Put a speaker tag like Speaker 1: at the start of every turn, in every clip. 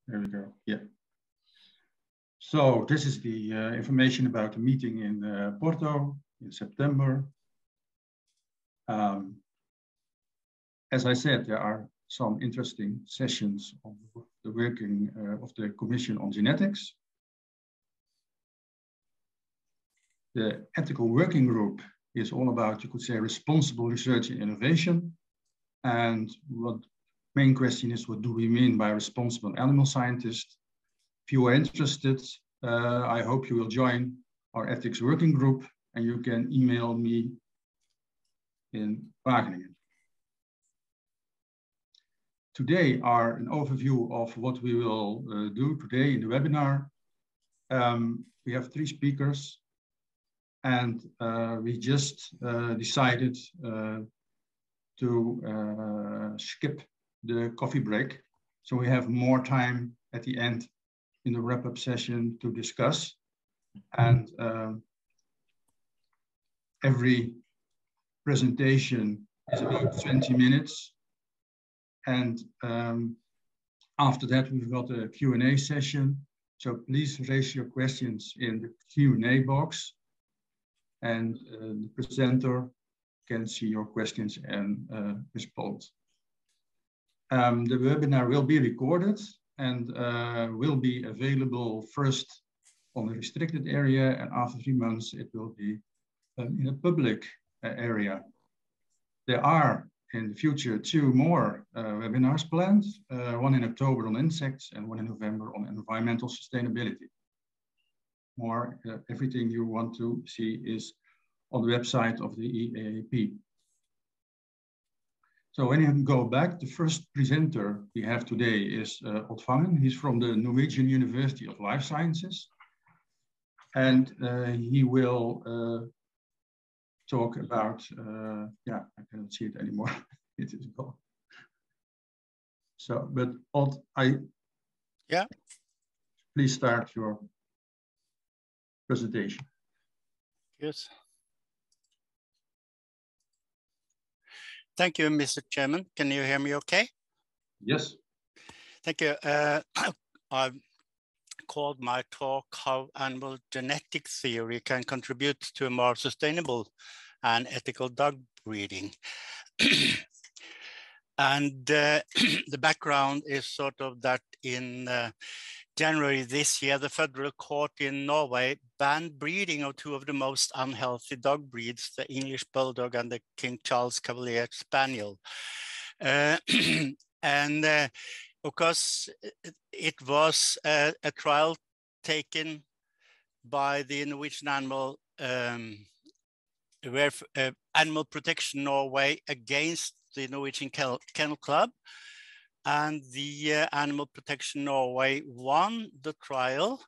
Speaker 1: There we go. Yeah. So this is the information about the meeting in Porto in September. As I said, there are some interesting sessions of the working of the Commission on Genetics. The ethical working group is all about, you could say, responsible research and innovation. And what main question is, what do we mean by responsible animal scientist? If you are interested, I hope you will join our ethics working group, and you can email me in Wageningen. Today are an overview of what we will do today in the webinar. We have 3 speakers, and we just decided to skip the coffee break. So we have more time at the end in the wrap-up session to discuss. And every presentation is about 20 minutes. And after that, we've got a Q&A session. So please raise your questions in the Q&A box. And the presenter can see your questions and respond. The webinar will be recorded and will be available first on the restricted area, and after 3 months it will be in a public area. There are in the future 2 more webinars planned, one in October on insects and one in November on environmental sustainability. More, everything you want to see is on the website of the EAAP. So when you go back, the first presenter we have today is Odd Vangen. He's from the Norwegian University of Life Sciences. And he will talk about, yeah, I cannot see it anymore. It is gone. So, but Odd,
Speaker 2: yeah,
Speaker 1: please start your presentation.
Speaker 2: Yes. Thank you, Mr. Chairman. Can you hear me okay?
Speaker 1: Yes.
Speaker 2: Thank you. I've called my talk How Animal Genetic Theory Can Contribute to a More Sustainable and Ethical Dog Breeding. And the background is sort of that in January this year, the federal court in Norway banned breeding of 2 of the most unhealthy dog breeds, the English Bulldog and the King Charles Cavalier Spaniel. And of course, it was a trial taken by the Norwegian Animal Protection Norway against the Norwegian Kennel Club. And the Animal Protection Norway won the trial,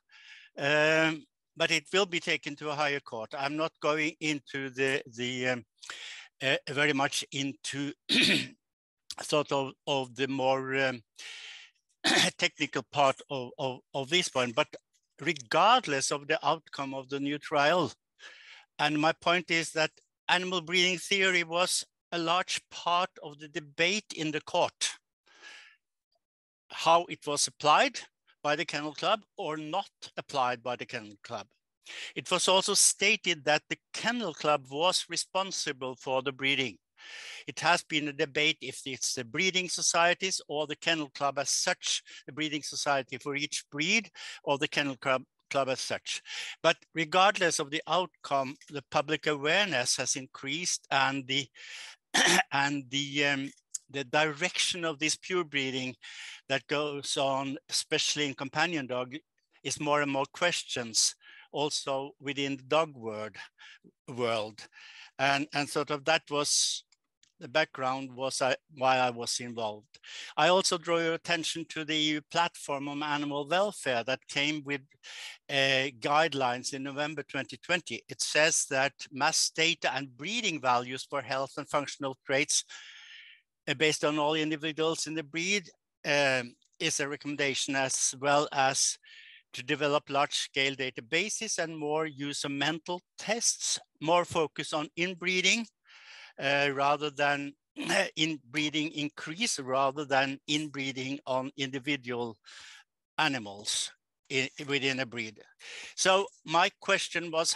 Speaker 2: but it will be taken to a higher court. I'm not going into very much into sort of the more technical part of this one, but regardless of the outcome of the new trial, and my point is that animal breeding theory was a large part of the debate in the court. How it was applied by the Kennel Club or not applied by the Kennel Club. It was also stated that the Kennel Club was responsible for the breeding. It has been a debate if it's the breeding societies or the Kennel Club as such, the breeding society for each breed, or the Kennel Club as such. But regardless of the outcome, the public awareness has increased, and the direction of this pure breeding that goes on, especially in companion dog, is more and more questions also within the dog world. And sort of that was the background was why I was involved. I also draw your attention to the EU platform on animal welfare that came with guidelines in November 2020. It says that mass data and breeding values for health and functional traits based on all individuals in the breed is a recommendation, as well as to develop large-scale databases and more use of mental tests, more focus on inbreeding rather than inbreeding increase, rather than inbreeding on individual animals within a breed. So my question was,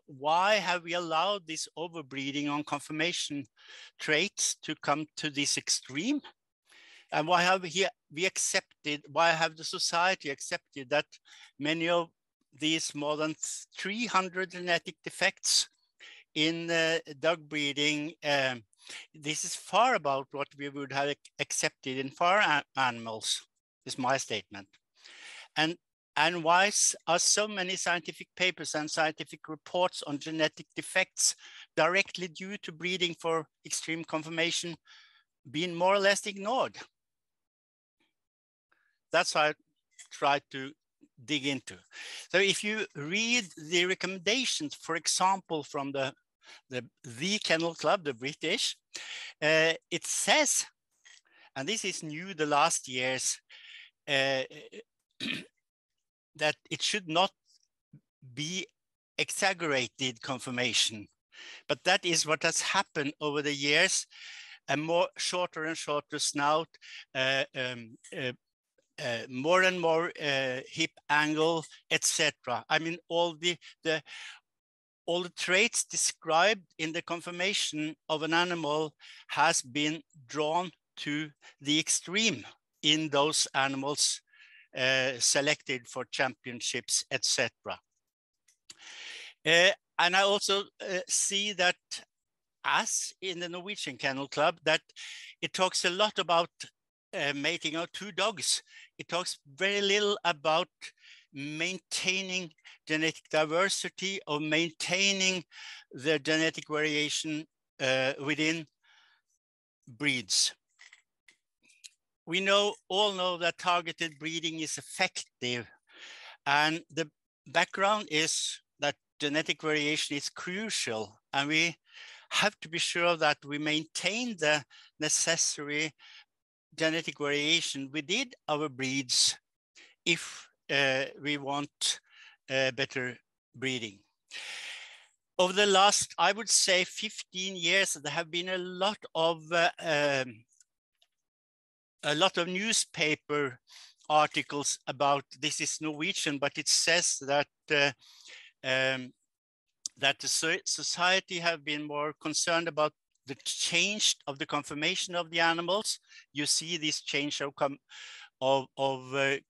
Speaker 2: why have we allowed this overbreeding on conformation traits to come to this extreme? And why have why have the society accepted that many of these more than 300 genetic defects in dog breeding, this is far about what we would have accepted in farm animals, is my statement. And why are so many scientific papers and scientific reports on genetic defects directly due to breeding for extreme conformation being more or less ignored? That's what I tried to dig into. So if you read the recommendations, for example, from the Kennel Club, the British, it says, and this is new the last years, that it should not be exaggerated conformation, but that is what has happened over the years. A more shorter and shorter snout, more and more hip angle, etc. I mean, all the traits described in the conformation of an animal has been drawn to the extreme in those animals selected for championships, etc. And I also see that, as in the Norwegian Kennel Club, that it talks a lot about mating of two dogs. It talks very little about maintaining genetic diversity or maintaining the genetic variation within breeds. We all know that targeted breeding is effective, and the background is that genetic variation is crucial, and we have to be sure that we maintain the necessary genetic variation within our breeds if we want better breeding. Over the last, I would say, 15 years, there have been a lot of newspaper articles about, this is Norwegian, but it says that that the society have been more concerned about the change of the conformation of the animals. You see this change of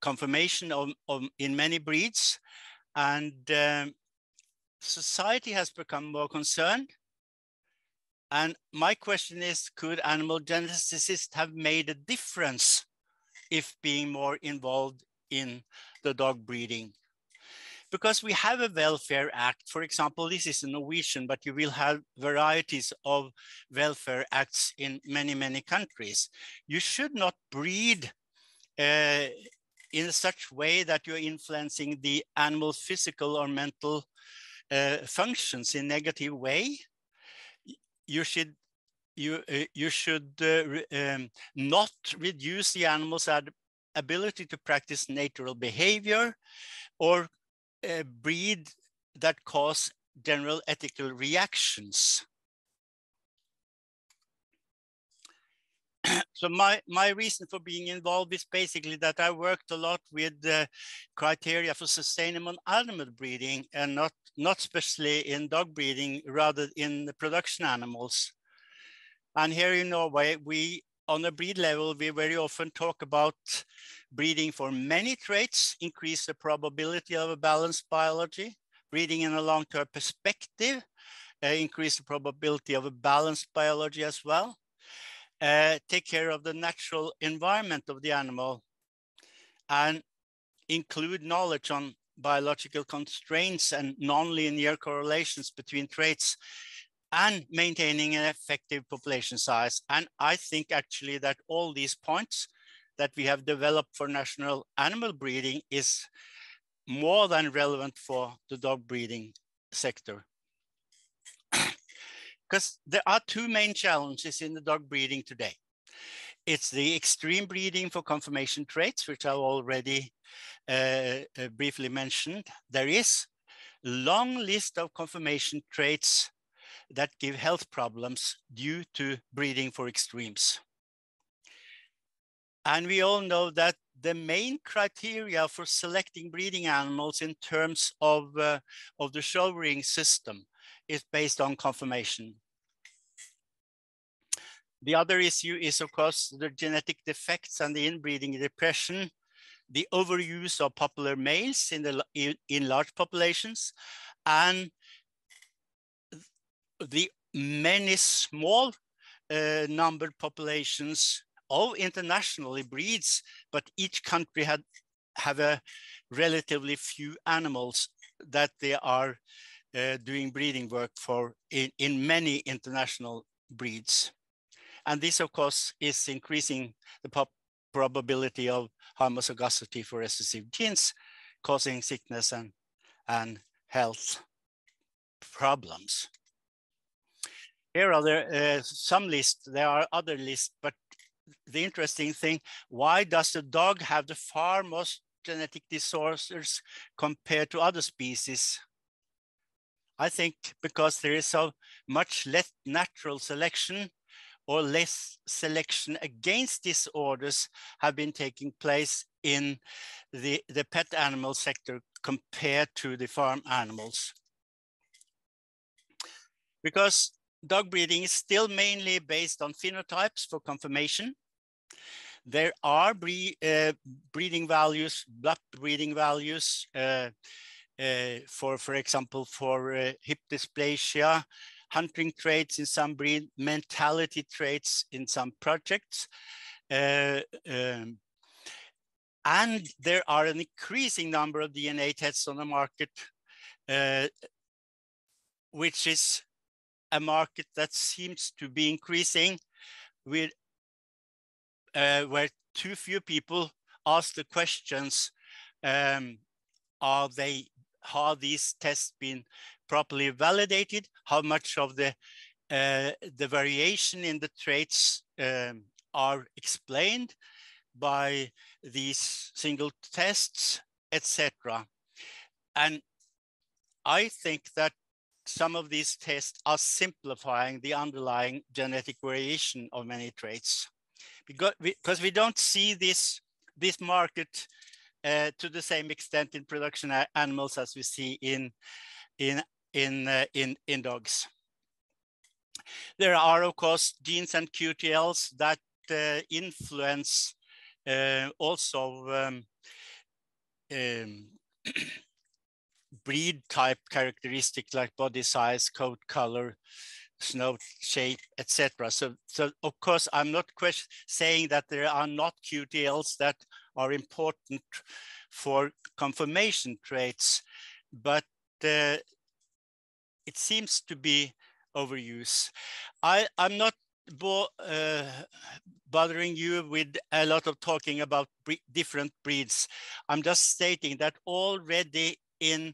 Speaker 2: conformation in many breeds, and society has become more concerned. And my question is, could animal geneticists have made a difference if being more involved in the dog breeding? Because we have a welfare act. For example, this is a Norwegian, but you will have varieties of welfare acts in many, many countries. You should not breed in such way that you're influencing the animal's physical or mental functions in a negative way. You should not reduce the animal's ability to practice natural behavior or breed that cause general ethical reactions. So my reason for being involved is basically that I worked a lot with the criteria for sustainable animal breeding, and not especially in dog breeding, rather in the production animals. And here in Norway, on a breed level, we very often talk about breeding for many traits, increase the probability of a balanced biology, breeding in a long-term perspective, increase the probability of a balanced biology as well, take care of the natural environment of the animal, and include knowledge on biological constraints and non-linear correlations between traits, and maintaining an effective population size. And I think actually that all these points that we have developed for national animal breeding is more than relevant for the dog breeding sector. Because there are two main challenges in the dog breeding today. It's the extreme breeding for conformation traits, which I already briefly mentioned. There is a long list of conformation traits that give health problems due to breeding for extremes. And we all know that the main criteria for selecting breeding animals in terms of the showering system is based on conformation. The other issue is, of course, the genetic defects and the inbreeding depression, the overuse of popular males in large populations, and the many small numbered populations of international breeds, but each country have a relatively few animals that they are doing breeding work for in many international breeds. And this, of course, is increasing the probability of homozygosity for recessive genes, causing sickness and health problems. Here are there some lists. There are other lists, but the interesting thing, why does the dog have the far most genetic disorders compared to other species? I think because there is so much less natural selection or less selection against disorders have been taking place in the pet animal sector compared to the farm animals. Because dog breeding is still mainly based on phenotypes for conformation. There are breeding values, blood breeding values, for example, for hip dysplasia, hunting traits in some breed, mentality traits in some projects. And there are an increasing number of DNA tests on the market, which is a market that seems to be increasing with where too few people ask the questions, how these tests been properly validated, how much of the variation in the traits are explained by these single tests, etc. And I think that some of these tests are simplifying the underlying genetic variation of many traits, because we don't see this market to the same extent in production animals as we see in dogs. There are, of course, genes and QTLs that influence also breed type characteristics like body size, coat color, snout shape, etc. So of course, I'm not saying that there are not QTLs that are important for conformation traits, but it seems to be overuse. I'm not bothering you with a lot of talking about different breeds. I'm just stating that already in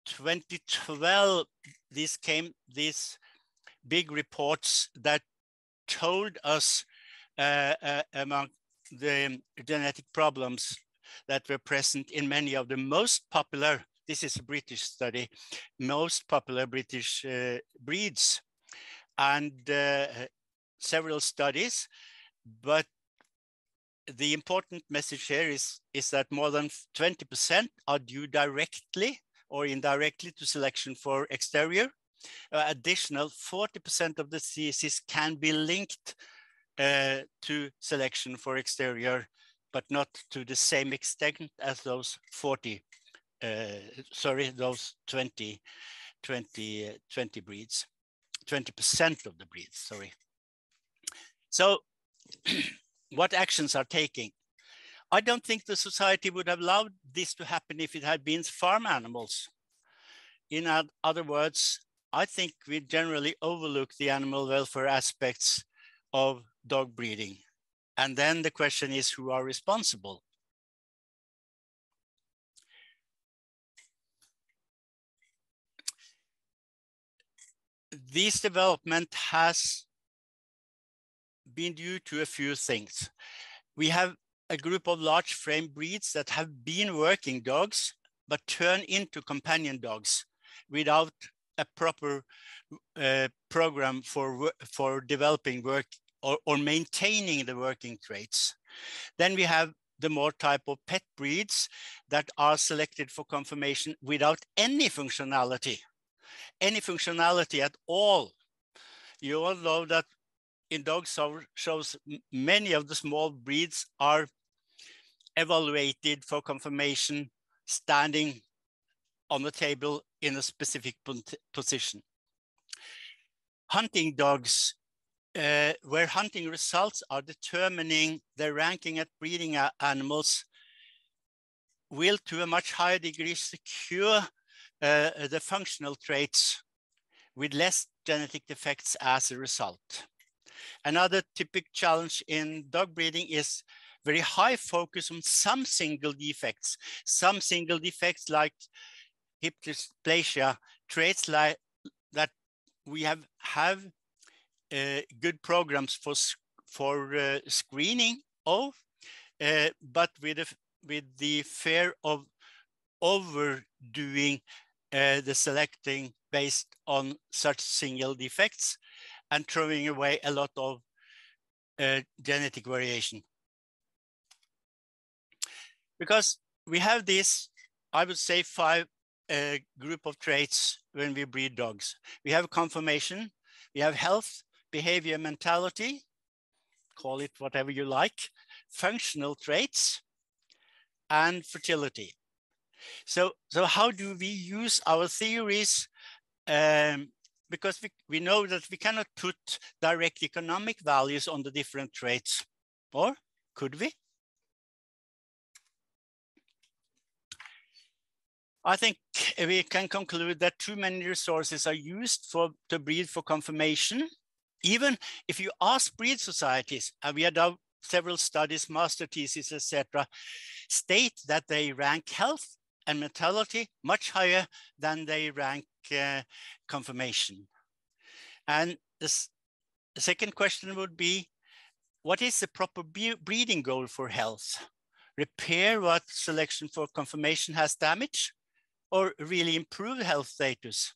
Speaker 2: 2012, these big reports that told us among the genetic problems that were present in many of the most popular, this is a British study, most popular British breeds, and several studies. But the important message here is that more than 20% are due directly or indirectly to selection for exterior. Additional 40% of the diseases can be linked to selection for exterior, but not to the same extent as those 20 breeds, 20% of the breeds, sorry. So what actions are taking? I don't think the society would have allowed this to happen if it had been farm animals. In other words, I think we generally overlook the animal welfare aspects of dog breeding. And then the question is, who are responsible? This development has been due to a few things. We have a group of large frame breeds that have been working dogs, but turn into companion dogs without a proper program for developing work or maintaining the working traits. Then we have the more type of pet breeds that are selected for conformation without any functionality at all. You all know that in dog shows, many of the small breeds are evaluated for conformation standing on the table in a specific position. Hunting dogs, where hunting results are determining the ranking at breeding animals, will to a much higher degree secure the functional traits with less genetic defects as a result. Another typical challenge in dog breeding is very high focus on some single defects like hip dysplasia, traits like that we have good programs for screening of, but with the fear of overdoing the selecting based on such single defects and throwing away a lot of genetic variation. Because we have this, I would say, 5 group of traits when we breed dogs. We have conformation, we have health, behavior, mentality, call it whatever you like, functional traits, and fertility. So how do we use our theories? Because we know that we cannot put direct economic values on the different traits, or could we? I think we can conclude that too many resources are used to breed for conformation. Even if you ask breed societies, and we have done several studies, master theses, etc., state that they rank health and mentality much higher than they rank conformation. And the second question would be, what is the proper breeding goal for health? Repair what selection for conformation has damaged, or really improve health status?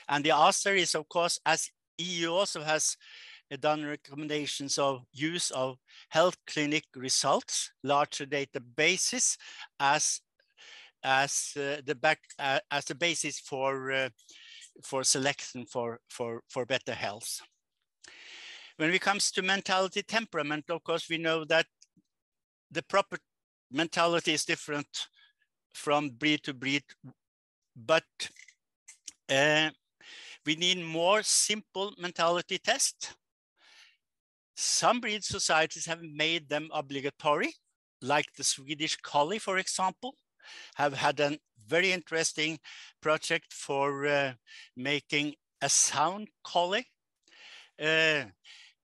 Speaker 2: And the answer is, of course, as EU also has done recommendations of use of health clinic results, larger databases as the basis for selection for better health. When it comes to mentality temperament, of course, we know that the proper mentality is different from breed to breed, but we need more simple mentality tests. Some breed societies have made them obligatory, like the Swedish Collie, for example, have had a very interesting project for making a sound collie. There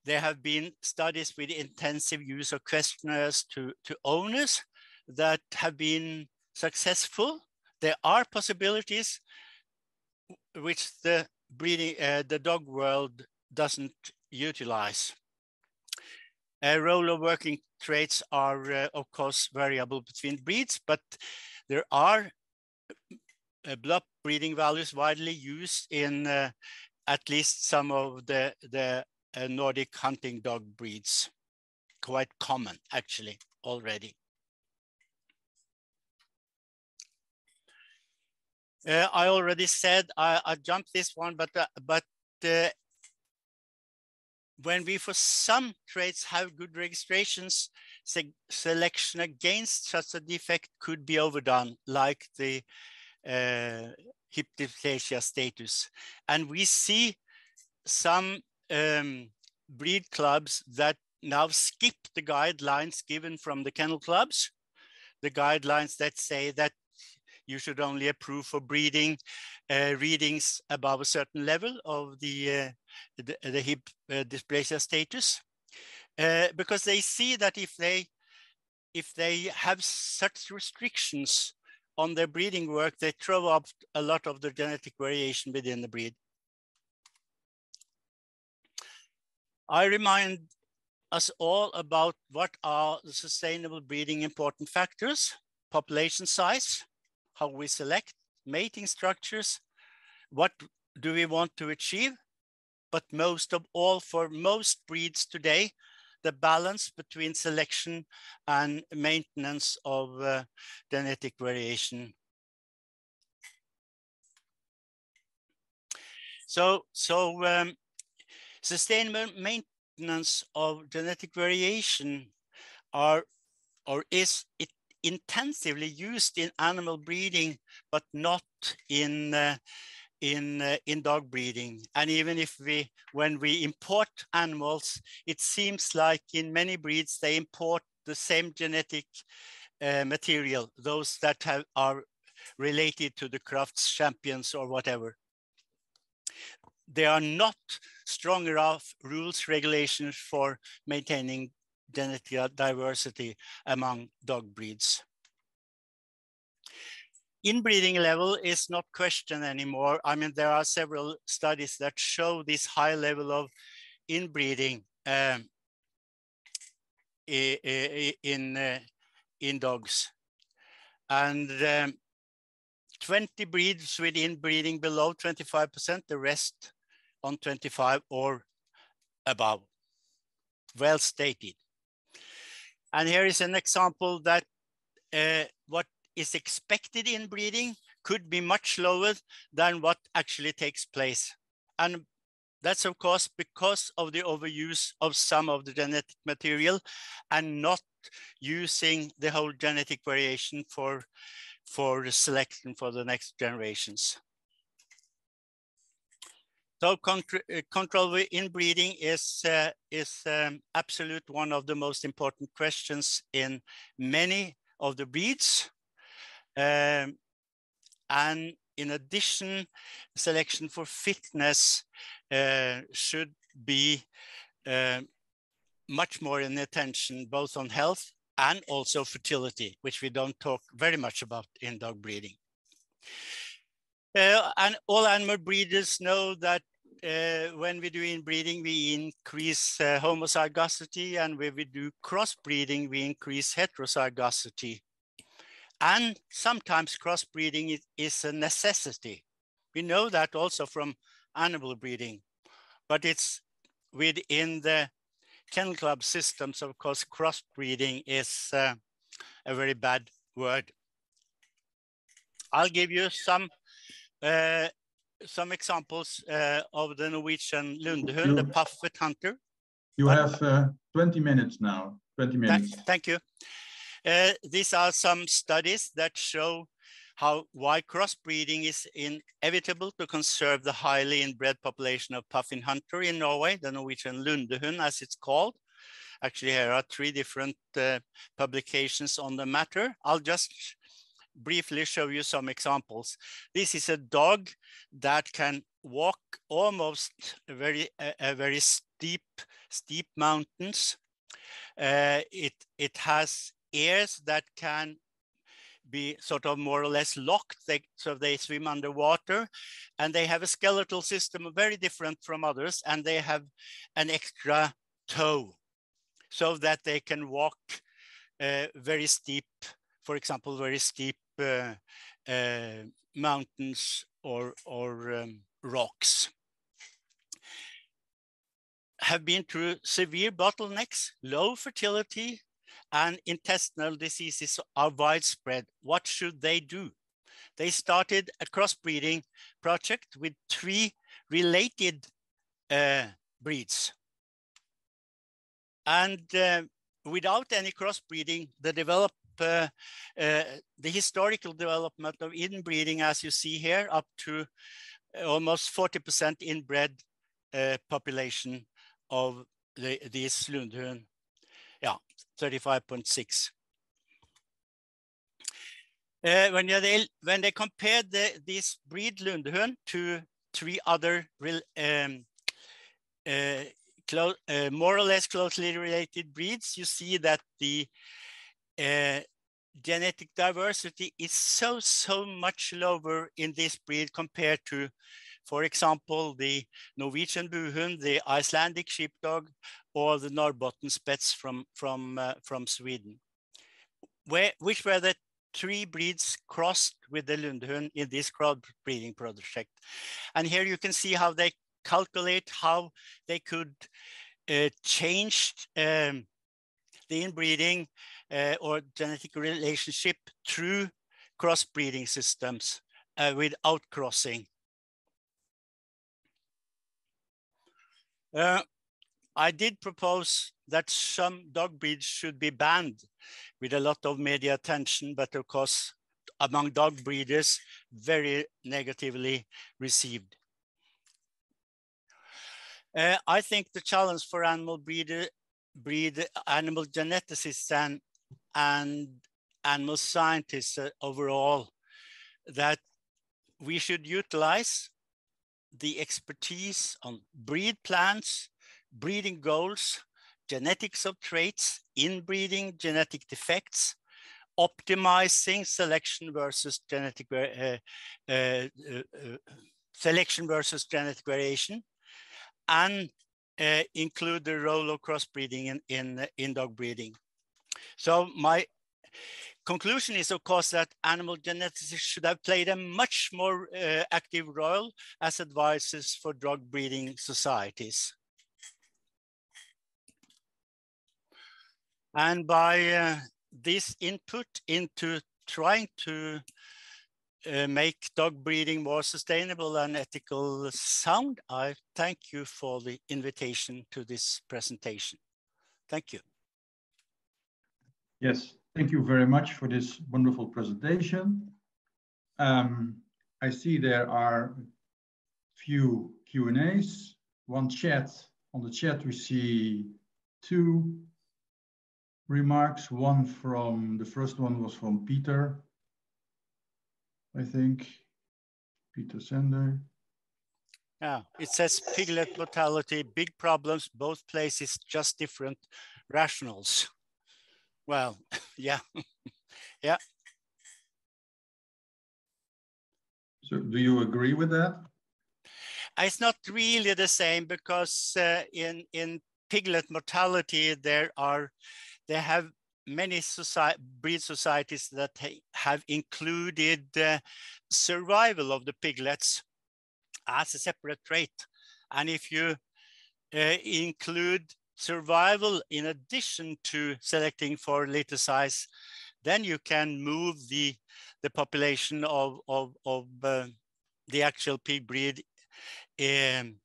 Speaker 2: have been studies with intensive use of questionnaires to owners that have been successful. There are possibilities which the dog world doesn't utilize. Role of working traits are, of course, variable between breeds, but there are block breeding values widely used in at least some of the Nordic hunting dog breeds. Quite common, actually, already. I already said I jumped this one, but when we for some traits have good registrations, selection against such a defect could be overdone, like the hip dysplasia status. And we see some breed clubs that now skip the guidelines given from the kennel clubs, the guidelines that say that you should only approve for breeding readings above a certain level of the hip dysplasia status, because they see that if they have such restrictions on their breeding work, they throw up a lot of the genetic variation within the breed. I remind us all about what are the sustainable breeding important factors: population size, how we select, mating structures, what do we want to achieve, but most of all, for most breeds today, the balance between selection and maintenance of genetic variation. So sustainable maintenance of genetic variation is intensively used in animal breeding, but not in dog breeding. And even if when we import animals, it seems like in many breeds they import the same genetic material, those that are related to the Crafts champions or whatever. There are not strong enough rules, regulations for maintaining genetic diversity among dog breeds. Inbreeding level is not questioned anymore. I mean, there are several studies that show this high level of inbreeding in dogs. And 20 breeds with inbreeding below 25%, the rest on 25 or above. Well stated. And here is an example that what is expected in breeding could be much lower than what actually takes place. And that's of course because of the overuse of some of the genetic material and not using the whole genetic variation for selection for the next generations. So control with inbreeding is absolute one of the most important questions in many of the breeds. And in addition, selection for fitness should be much more in attention, both on health and also fertility, which we don't talk very much about in dog breeding. And all animal breeders know that when we do inbreeding, we increase homozygosity, and when we do crossbreeding, we increase heterozygosity. And sometimes crossbreeding is a necessity. We know that also from animal breeding, but it's within the kennel club systems. Of course, crossbreeding is a very bad word. I'll give you some examples of the Norwegian Lundehund, the puffet hunter.
Speaker 1: You have 20 minutes now, 20 minutes.
Speaker 2: Thank you. These are some studies that show why crossbreeding is inevitable to conserve the highly inbred population of puffin hunter in Norway, the Norwegian Lundehund as it's called. Actually, here are 3 different publications on the matter. I'll just briefly show you some examples. This is a dog that can walk almost very steep mountains. It has ears that can be sort of more or less locked, so they swim underwater, and they have a skeletal system very different from others, and they have an extra toe so that they can walk very steep, for example, very steep mountains or rocks. Have been through severe bottlenecks, low fertility, and intestinal diseases are widespread. What should they do? They started a crossbreeding project with 3 related breeds. And without any crossbreeding, the historical development of inbreeding, as you see here, up to almost 40% inbred population of these Lundehund. Yeah, 35.6. When they compared this breed Lundehund to 3 other more or less closely related breeds, you see that the genetic diversity is so much lower in this breed compared to, for example, the Norwegian Buhund, the Icelandic sheepdog, or the Norrbotten Spets from Sweden, which were the 3 breeds crossed with the Lundehund in this crossbreeding project. And here you can see how they calculate how they could changed the inbreeding or genetic relationship through crossbreeding systems with outcrossing. I did propose that some dog breeds should be banned with a lot of media attention, but of course, among dog breeders, very negatively received. I think the challenge for animal animal geneticists and animal scientists overall, that we should utilize the expertise on breed plans, breeding goals, genetics of traits, inbreeding, genetic defects, optimizing selection versus genetic variation, and include the role of crossbreeding in dog breeding. So my conclusion is, of course, that animal geneticists should have played a much more active role as advisors for dog breeding societies. And by this input into trying to make dog breeding more sustainable and ethical sound, I thank you for the invitation to this presentation. Thank you.
Speaker 1: Yes, thank you very much for this wonderful presentation. I see there are a few Q&As, one chat. On the chat, we see 2 remarks. The first one was from Peter, I think, Peter Sandøe.
Speaker 2: Yeah, it says piglet mortality, big problems, both places, just different rationals. Well, yeah, yeah.
Speaker 1: So do you agree with that?
Speaker 2: It's not really the same, because in piglet mortality, they have many breed societies that have included survival of the piglets as a separate trait. And if you include survival in addition to selecting for litter size, then you can move the population of the actual pig breed in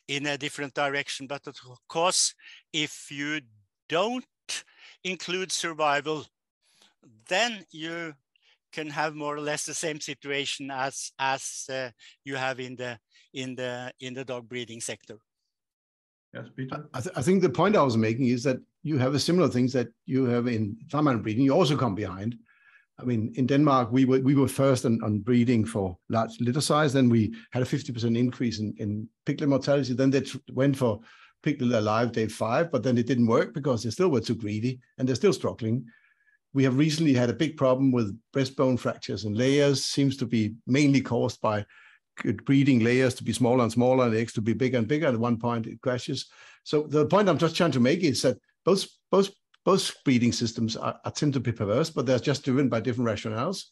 Speaker 2: a different direction. But of course, if you don't include survival, then you can have more or less the same situation as you have in the dog breeding sector.
Speaker 1: Yes, Peter.
Speaker 3: I think the point I was making is that you have a similar things that you have in farm animal breeding. You also come behind. I mean, in Denmark, we were first on breeding for large litter size. Then we had a 50% increase in piglet mortality. Then they went for piglet alive day 5, but then it didn't work because they still were too greedy and they're still struggling. We have recently had a big problem with breastbone fractures and layers. Seems to be mainly caused by breeding layers to be smaller and smaller and the eggs to be bigger and bigger. At one point it crashes. So the point I'm just trying to make is that both breeding systems tend to be perverse, but they're just driven by different rationales.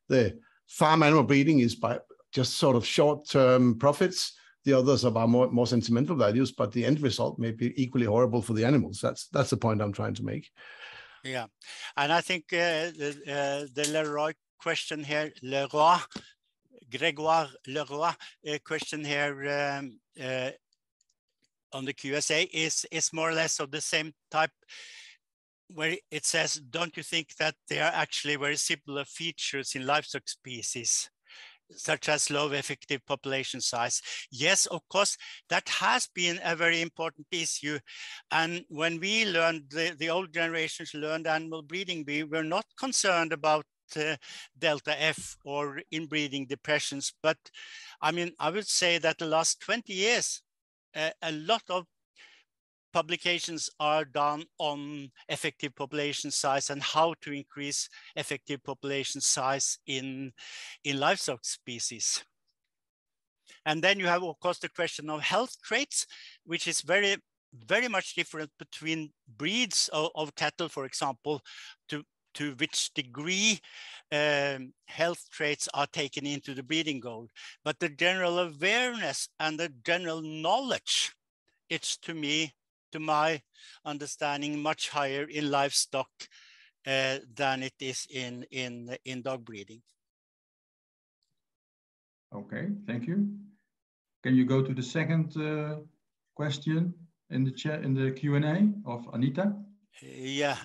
Speaker 3: The farm animal breeding is by just sort of short-term profits. The others are about more sentimental values, but the end result may be equally horrible for the animals. That's the point I'm trying to make.
Speaker 2: Yeah, and I think the Leroy question here, Grégoire Leroy question here on the QSA is more or less of the same type, where it says, don't you think that there are actually very similar features in livestock species, such as low effective population size? Yes, of course, that has been a very important issue. And when we learned, the old generations learned animal breeding, we were not concerned about delta F or inbreeding depressions. But I mean, I would say that the last 20 years, a lot of publications are done on effective population size and how to increase effective population size in livestock species. And then you have, of course, the question of health traits, which is very, very much different between breeds of cattle, for example, to which degree health traits are taken into the breeding goal. But the general awareness and the general knowledge, it's to me to my understanding, much higher in livestock than it is in dog breeding.
Speaker 1: Okay, thank you. Can you go to the second question in the chat, in the Q&A of Anita?
Speaker 2: Yeah,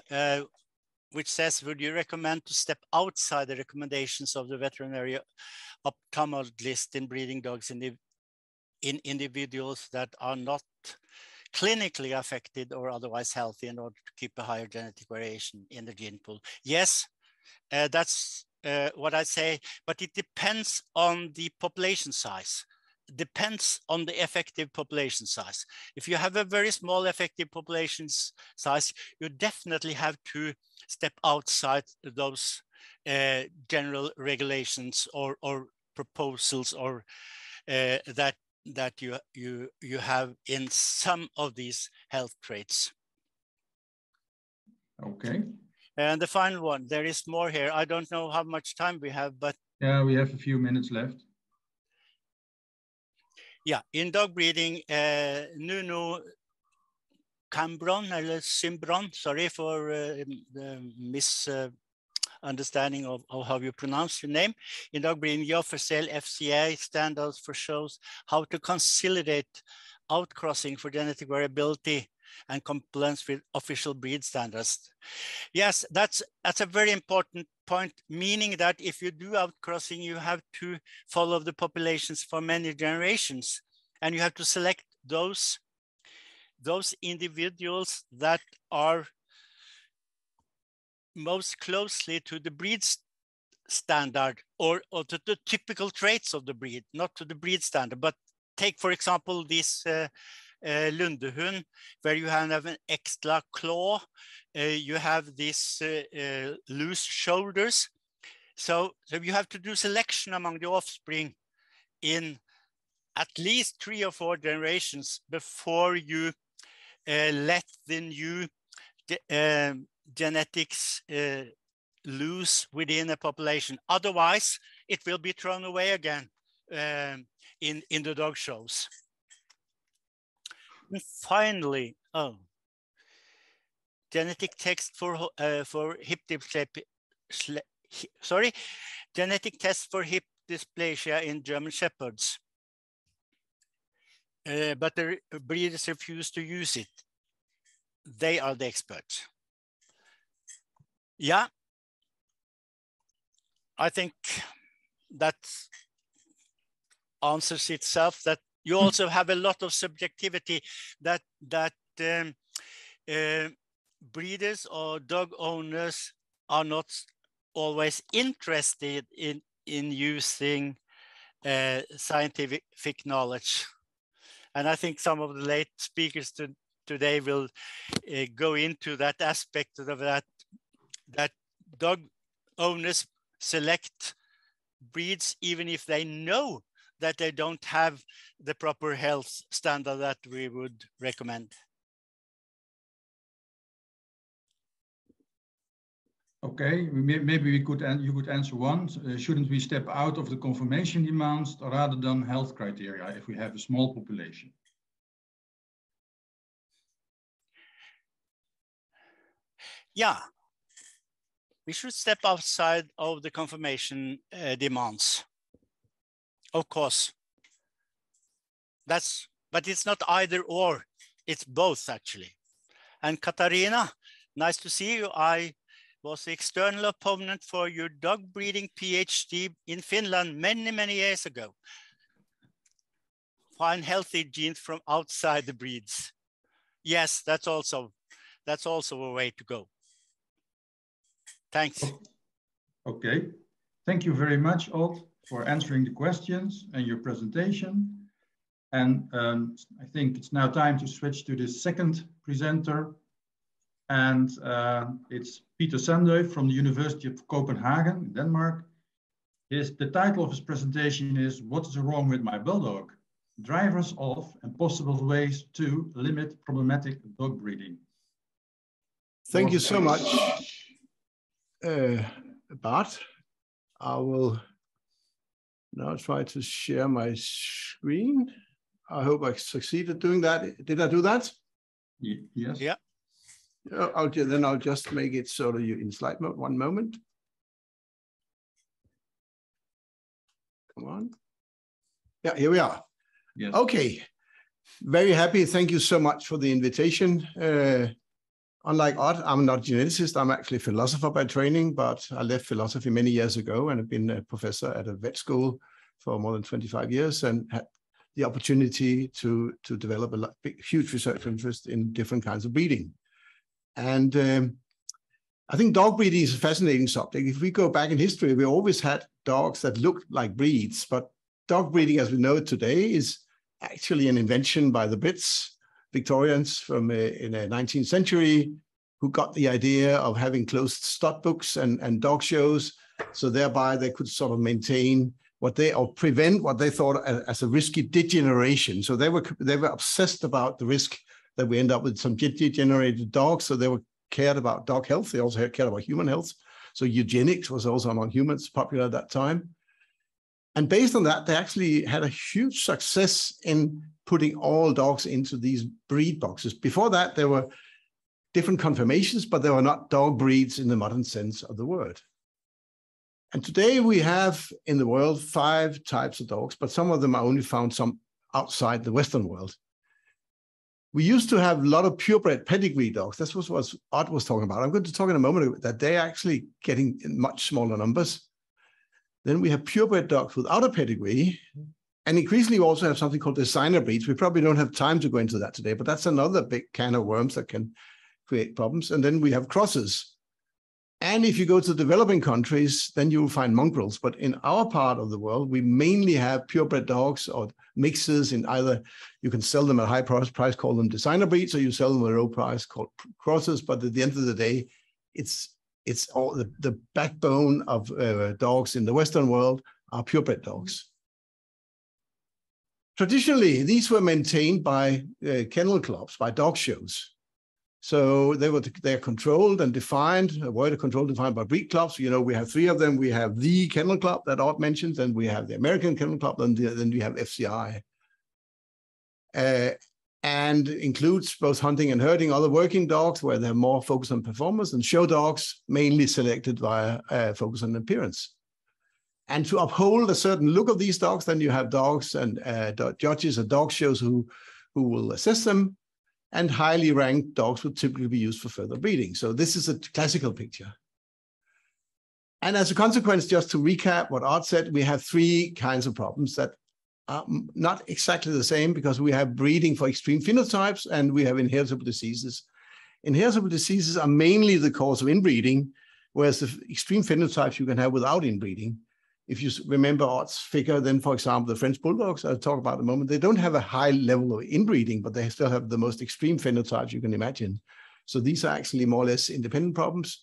Speaker 2: which says, would you recommend to step outside the recommendations of the veterinary ophthalmologist in breeding dogs in individuals that are not clinically affected or otherwise healthy in order to keep a higher genetic variation in the gene pool? Yes, that's what I say, but it depends on the population size. Depends on the effective population size. If you have a very small effective population size, you definitely have to step outside those general regulations or proposals or that you have in some of these health traits.
Speaker 1: Okay.
Speaker 2: And the final one, there is more here. I don't know how much time we have, but
Speaker 1: yeah, we have a few minutes left.
Speaker 2: Yeah, in dog breeding, Nuno Cambron, or Simbron, sorry for the misunderstanding of how you pronounce your name. In dog breeding, the official FCA standards for shows how to consolidate outcrossing for genetic variability and compliance with official breed standards. Yes, that's a very important point, meaning that if you do outcrossing, you have to follow the populations for many generations, and you have to select those individuals that are most closely to the breed standard or to the typical traits of the breed, not to the breed standard. But take, for example, this Lundehund, where you have an extra claw, you have this loose shoulders. So you have to do selection among the offspring in at least 3 or 4 generations before you let the new genetics loose within a population. Otherwise, it will be thrown away again in the dog shows. And finally, genetic text for hip dysplasia. Genetic test for hip dysplasia in German Shepherds. But the breeders refuse to use it. They are the experts. Yeah, I think that answers itself, that you also have a lot of subjectivity that breeders or dog owners are not always interested in using scientific knowledge. And I think some of the late speakers today will go into that aspect of that dog owners select breeds even if they know that they don't have the proper health standard that we would recommend.
Speaker 1: Okay, maybe you could answer one. Shouldn't we step out of the conformation demands rather than health criteria if we have a small population?
Speaker 2: Yeah, we should step outside of the conformation demands. Of course, but it's not either or, it's both actually. And Katarina, nice to see you. I was the external opponent for your dog breeding PhD in Finland many years ago. Find healthy genes from outside the breeds. Yes, that's also a way to go. Thanks.
Speaker 1: Okay, thank you very much, Odd, for answering the questions and your presentation. And I think it's now time to switch to the second presenter. And it's Peter Sandøe from the University of Copenhagen, Denmark. The title of his presentation is "What is wrong with my Bulldog? Drivers of and possible ways to limit problematic dog breeding."
Speaker 3: Thank you so much, Bart. I will now try to share my screen. I hope I succeeded doing that. Did I do that?
Speaker 1: Yes.
Speaker 2: Yeah.
Speaker 3: I'll just make it so that you in slide mode. One moment. Come on. Yeah, here we are.
Speaker 1: Yes.
Speaker 3: Okay. Very happy. Thank you so much for the invitation. Unlike Odd, I'm not a geneticist. I'm actually a philosopher by training, but I left philosophy many years ago and have been a professor at a vet school for more than 25 years and had the opportunity to develop a huge research interest in different kinds of breeding. And I think dog breeding is a fascinating subject. If we go back in history, we always had dogs that looked like breeds, but dog breeding as we know it today is actually an invention by the Brits, Victorians from in the 19th century, who got the idea of having closed stud books and dog shows. So thereby they could sort of maintain prevent what they thought as a risky degeneration. So they were obsessed about the risk that we end up with some degenerated dogs. So they were cared about dog health. They also cared about human health. So eugenics was also among humans popular at that time. And based on that, they actually had a huge success in putting all dogs into these breed boxes. Before that, there were different conformations, but there were not dog breeds in the modern sense of the word. And today we have in the world 5 types of dogs, but some of them are only found some outside the Western world. We used to have a lot of purebred pedigree dogs. This was what Odd was talking about. I'm going to talk in a moment that they're actually getting in much smaller numbers. Then we have purebred dogs without a pedigree. And increasingly we also have something called designer breeds. We probably don't have time to go into that today, but that's another big can of worms that can create problems. And then we have crosses. And if you go to developing countries, then you will find mongrels. But in our part of the world, we mainly have purebred dogs or mixes in either, you can sell them at a high price, call them designer breeds, or you sell them at a low price called crosses. But at the end of the day, it's all the backbone of dogs in the Western world are purebred dogs. Traditionally, these were maintained by kennel clubs, by dog shows. So they're controlled and defined, a word of control defined by breed clubs. You know, we have 3 of them. We have the Kennel Club that Odd mentioned, and we have the American Kennel Club, and then we have FCI. And includes both hunting and herding, other working dogs where they're more focused on performance, and show dogs mainly selected via focus on appearance. And to uphold a certain look of these dogs, then you have dogs and judges at dog shows who will assess them, and highly ranked dogs would typically be used for further breeding. So this is a classical picture. And as a consequence, just to recap what Odd said, we have 3 kinds of problems that are not exactly the same, because we have breeding for extreme phenotypes and we have inheritable diseases. Inheritable diseases are mainly the cause of inbreeding, whereas the extreme phenotypes you can have without inbreeding. If you remember Odd's figure, then, for example, the French Bulldogs, I'll talk about in a moment, they don't have a high level of inbreeding, but they still have the most extreme phenotypes you can imagine. So these are actually more or less independent problems.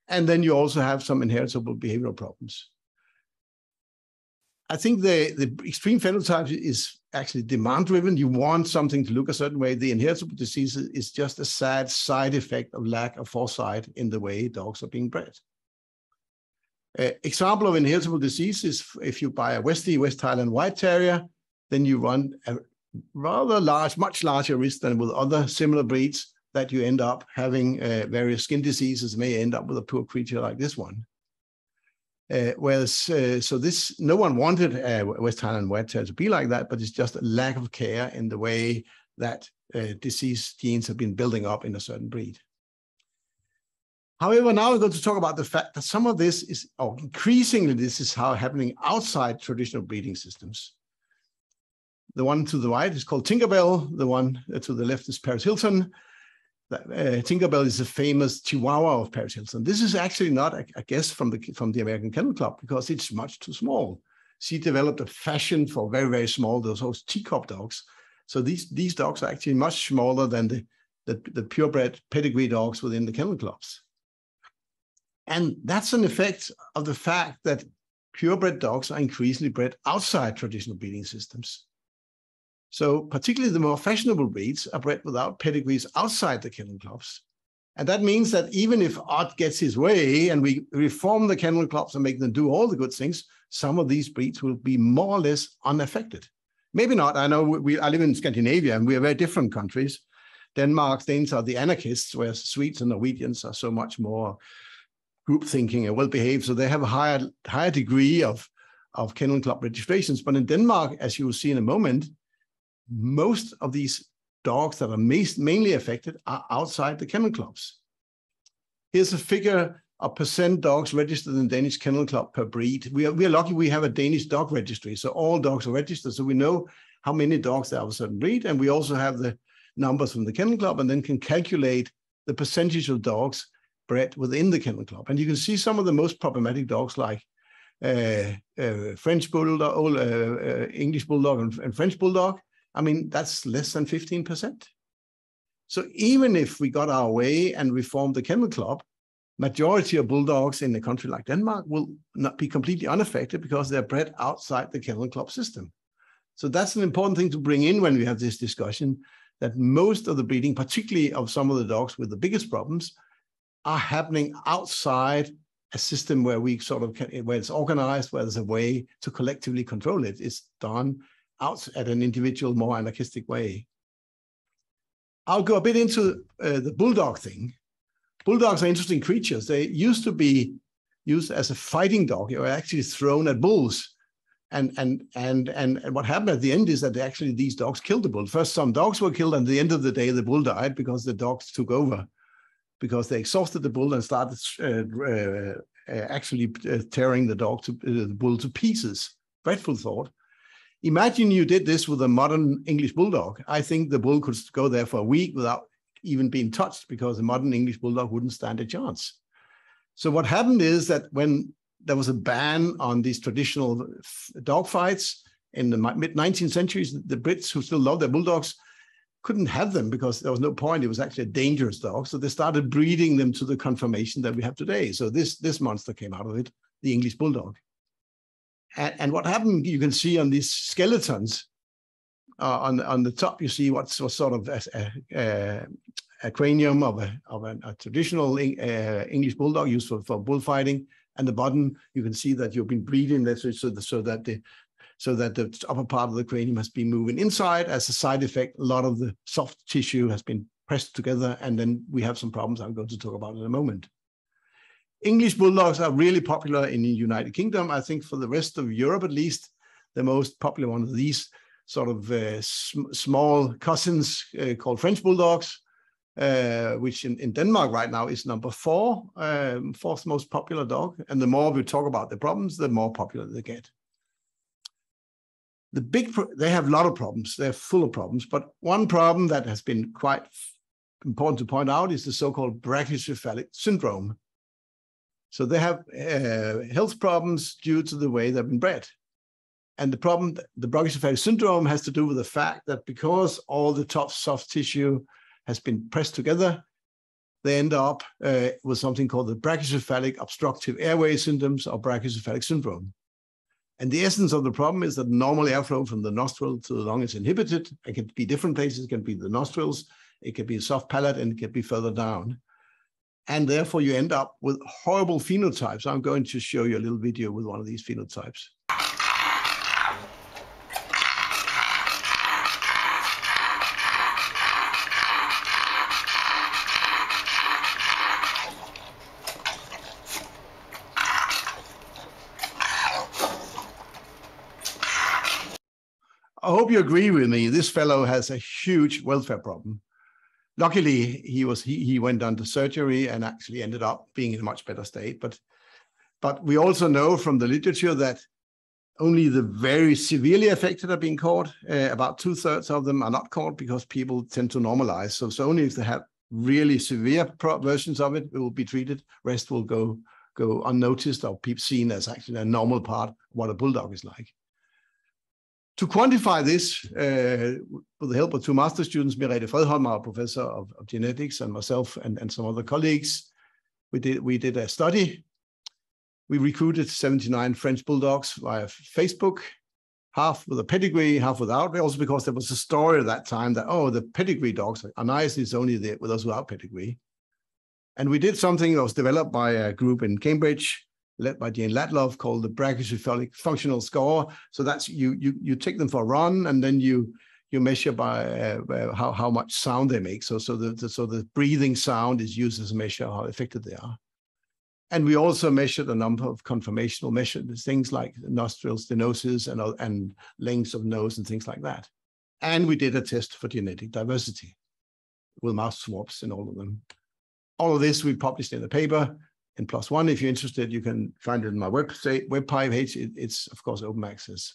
Speaker 3: And then you also have some inheritable behavioral problems. I think the extreme phenotype is actually demand-driven. You want something to look a certain way. The inheritable disease is just a sad side effect of lack of foresight in the way dogs are being bred. Example of inheritable disease is if you buy a West Highland White Terrier, then you run a rather large, much larger risk than with other similar breeds that you end up having various skin diseases, may end up with a poor creature like this one. So this, no one wanted West Highland White Terrier to be like that, but it's just a lack of care in the way that disease genes have been building up in a certain breed. However, now we're going to talk about the fact that some of this is, or increasingly, this is happening outside traditional breeding systems. The one to the right is called Tinkerbell. The one to the left is Paris Hilton. Tinkerbell is a famous Chihuahua of Paris Hilton. This is actually not a guess from the American Kennel Club, because it's much too small. She developed a fashion for very, very small, those teacup dogs. So these dogs are actually much smaller than the purebred pedigree dogs within the kennel clubs. And that's an effect of the fact that purebred dogs are increasingly bred outside traditional breeding systems. So particularly the more fashionable breeds are bred without pedigrees outside the kennel clubs. And that means that even if Odd gets his way and we reform the kennel clubs and make them do all the good things, some of these breeds will be more or less unaffected. Maybe not. I know I live in Scandinavia and we are very different countries. Denmark, Danes are the anarchists, whereas Swedes and Norwegians are so much more group thinking and well-behaved. So they have a higher degree of kennel club registrations. But in Denmark, as you will see in a moment, most of these dogs that are mainly affected are outside the kennel clubs. Here's a figure of percent dogs registered in Danish Kennel Club per breed. We are lucky we have a Danish dog registry, so all dogs are registered, so we know how many dogs there are of a certain breed, and we also have the numbers from the Kennel Club, and then can calculate the percentage of dogs bred within the Kennel Club. And you can see some of the most problematic dogs like French Bulldog, English Bulldog, and French Bulldog. I mean, that's less than 15%. So even if we got our way and reformed the Kennel Club, majority of bulldogs in a country like Denmark will not be completely unaffected because they're bred outside the Kennel Club system. So that's an important thing to bring in when we have this discussion, that most of the breeding, particularly of some of the dogs with the biggest problems, are happening outside a system where we where it's organized, where there's a way to collectively control it. It's done out at an individual, more anarchistic way. I'll go a bit into the bulldog thing. Bulldogs are interesting creatures. They used to be used as a fighting dog. They were actually thrown at bulls. And what happened at the end is that these dogs killed the bull. First, some dogs were killed, and at the end of the day, the bull died because the dogs took over, because they exhausted the bull and started tearing the bull to pieces. Dreadful thought. Imagine you did this with a modern English bulldog. I think the bull could go there for a week without even being touched, because the modern English bulldog wouldn't stand a chance. So what happened is that when there was a ban on these traditional dog fights in the mid-19th century, the Brits, who still love their bulldogs, couldn't have them because there was no point. It was actually a dangerous dog. So they started breeding them to the conformation that we have today. So this monster came out of it, the English bulldog. And what happened, you can see on these skeletons, on the top, you see what's sort of a cranium of a traditional English bulldog used for bullfighting. And the bottom, you can see that you've been breeding that so that the upper part of the cranium has been moving inside. As a side effect, a lot of the soft tissue has been pressed together, and then we have some problems I'm going to talk about in a moment. English bulldogs are really popular in the United Kingdom. I think for the rest of Europe, at least, the most popular one of these sort of small cousins called French bulldogs, which in Denmark right now is number 4, fourth most popular dog. And the more we talk about the problems, the more popular they get. They have a lot of problems. They're full of problems. But one problem that has been quite important to point out is the so-called brackish syndrome. So they have health problems due to the way they've been bred. And the problem, the brackish syndrome, has to do with the fact that because all the tough soft tissue has been pressed together, they end up with something called the brachycephalic obstructive airway symptoms, or brachycephalic syndrome. And the essence of the problem is that normal airflow from the nostril to the lung is inhibited. It can be different places. It can be the nostrils, it can be a soft palate, and it can be further down. And therefore, you end up with horrible phenotypes. I'm going to show you a little video with one of these phenotypes. I hope you agree with me. This fellow has a huge welfare problem. Luckily, he went under surgery and actually ended up being in a much better state. But we also know from the literature that only the very severely affected are being caught. About 2/3 of them are not caught because people tend to normalize. So only if they have really severe versions of it, it will be treated. Rest will go unnoticed or seen as actually a normal part of what a bulldog is like. To quantify this, with the help of 2 master students, Merete Fredholm, our professor of genetics, and myself and some other colleagues, we did a study. We recruited 79 French bulldogs via Facebook, half with a pedigree, half without. Also because there was a story at that time that, oh, the pedigree dogs are nice, it's only with those without pedigree. And we did something that was developed by a group in Cambridge, led by Jane Latloff, called the brachycephalic functional score. So that's you take them for a run, and then you you measure by how much sound they make. So the breathing sound is used as a measure of how effective they are. And we also measured a number of conformational measures, things like nostril stenosis and lengths of nose and things like that. And we did a test for genetic diversity with mouse swabs in all of them. All of this we published in a paper in +1. If you're interested, you can find it in my web page. It's of course open access.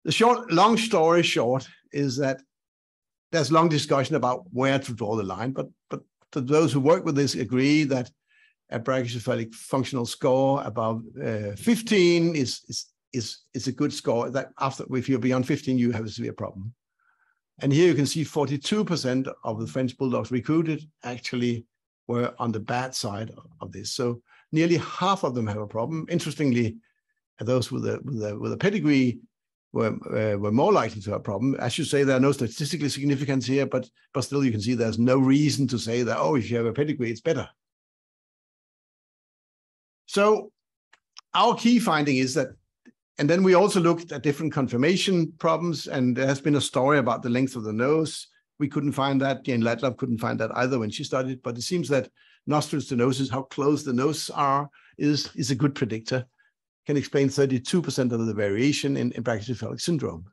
Speaker 3: The long story short is that there's long discussion about where to draw the line, but those who work with this agree that a brachycephalic functional score above 15 is a good score. That if you're beyond 15, you have a severe problem. And here you can see 42% of the French Bulldogs recruited actually were on the bad side of this. So nearly half of them have a problem. Interestingly, those with a pedigree were more likely to have a problem. I should say there are no statistical significance here, but still you can see there's no reason to say that, oh, if you have a pedigree, it's better. So our key finding is that, and then we also looked at different conformation problems, and there has been a story about the length of the nose. We couldn't find that. Jane Latlov couldn't find that either when she studied, but it seems that nostril stenosis, how close the noses are, is a good predictor. Can explain 32% of the variation in brachycephalic syndrome.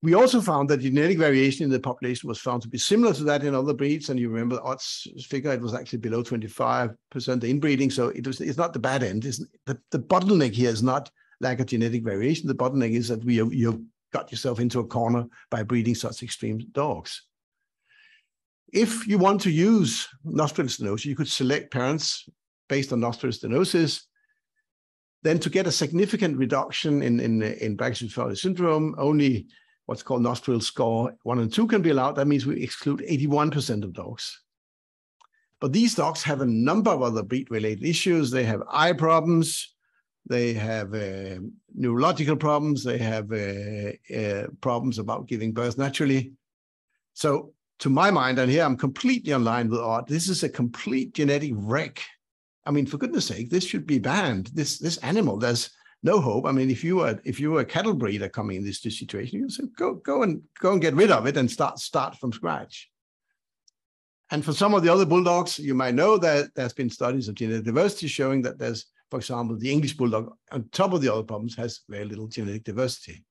Speaker 3: We also found that genetic variation in the population was found to be similar to that in other breeds. And you remember Odd's figure, it was actually below 25% inbreeding. So it's not the bad end. The bottleneck here is not lack of genetic variation. The bottleneck is that you've got yourself into a corner by breeding such extreme dogs. If you want to use nostril stenosis, you could select parents based on nostril stenosis. Then to get a significant reduction in brachycephalic syndrome, only what's called nostril score 1 and 2 can be allowed. That means we exclude 81% of dogs. But these dogs have a number of other breed-related issues. They have eye problems. They have neurological problems. They have problems about giving birth naturally. So to my mind, and here I'm completely in line with Odd, this is a complete genetic wreck. I mean, for goodness sake, this should be banned. This animal, there's no hope. I mean, if you were a cattle breeder coming in this situation, you say go and get rid of it and start from scratch. And for some of the other bulldogs, you might know that there's been studies of genetic diversity showing that there's, for example, the English bulldog on top of the other problems has very little genetic diversity.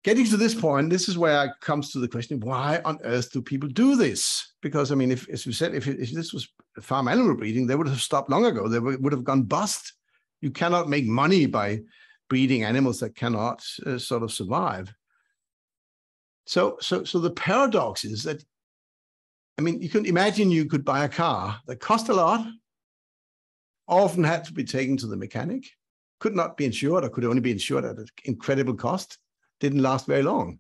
Speaker 3: Getting to this point, this is where it comes to the question, why on earth do people do this? Because, I mean, as we said, if this was farm animal breeding, they would have stopped long ago. They would have gone bust. You cannot make money by breeding animals that cannot sort of survive. So the paradox is that, I mean, you can imagine you could buy a car that cost a lot, often had to be taken to the mechanic, could not be insured or could only be insured at an incredible cost, didn't last very long.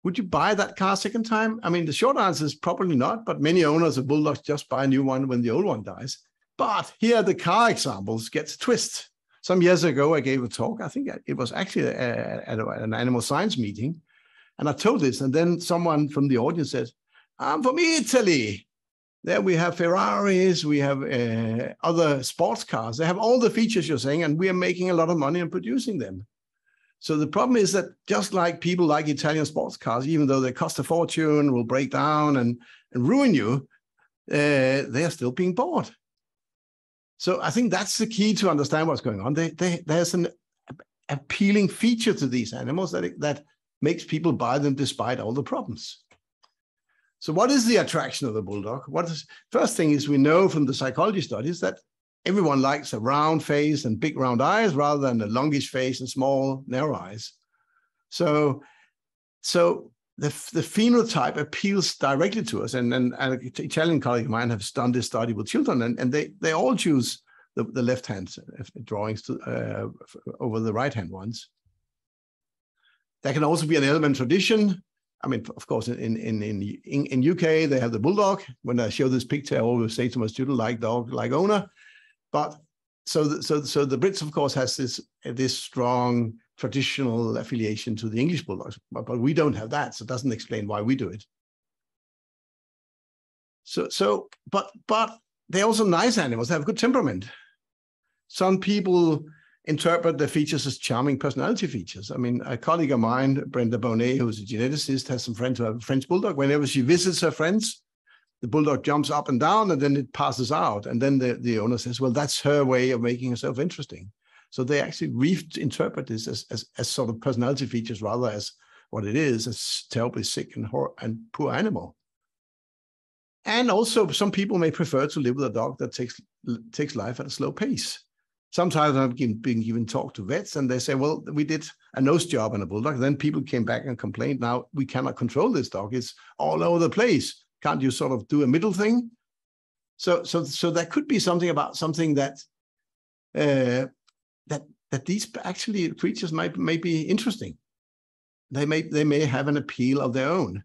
Speaker 3: Would you buy that car second time? I mean, the short answer is probably not, but many owners of bulldogs just buy a new one when the old one dies. But here the car examples gets a twist. Some years ago, I gave a talk. I think it was actually at an animal science meeting. And I told this, and then someone from the audience said, I'm from Italy. There we have Ferraris, we have other sports cars. They have all the features you're saying, and we are making a lot of money on producing them. So the problem is that just like people like Italian sports cars, even though they cost a fortune, will break down and ruin you, they are still being bought. So I think that's the key to understand what's going on. There's an appealing feature to these animals that makes people buy them despite all the problems. So what is the attraction of the bulldog? First thing is we know from the psychology studies that everyone likes a round face and big round eyes rather than a longish face and small narrow eyes. So the phenotype appeals directly to us. And an Italian colleague of mine has done this study with children, and they all choose the left-hand drawings over the right-hand ones. There can also be an element of tradition. I mean, of course, in UK, they have the bulldog. When I show this picture, I always say to my student, like dog, like owner. But so the Brits, of course, has this strong traditional affiliation to the English bulldogs, but we don't have that, so it doesn't explain why we do it. But they're also nice animals. They have good temperament. Some people interpret the features as charming personality features. I mean, a colleague of mine, Brenda Bonet, who's a geneticist, has some friends who have a French Bulldog. Whenever she visits her friends, the Bulldog jumps up and down and then it passes out. And then the owner says, well, that's her way of making herself interesting. So they actually reinterpret this as sort of personality features rather as what it is, a terribly sick and poor animal. And also some people may prefer to live with a dog that takes life at a slow pace. Sometimes I've been given talk to vets and they say, well, we did a nose job on a Bulldog. Then people came back and complained, now we cannot control this dog. It's all over the place. Can't you sort of do a middle thing? So that could be something about something that that these actually creatures may be interesting. They may have an appeal of their own.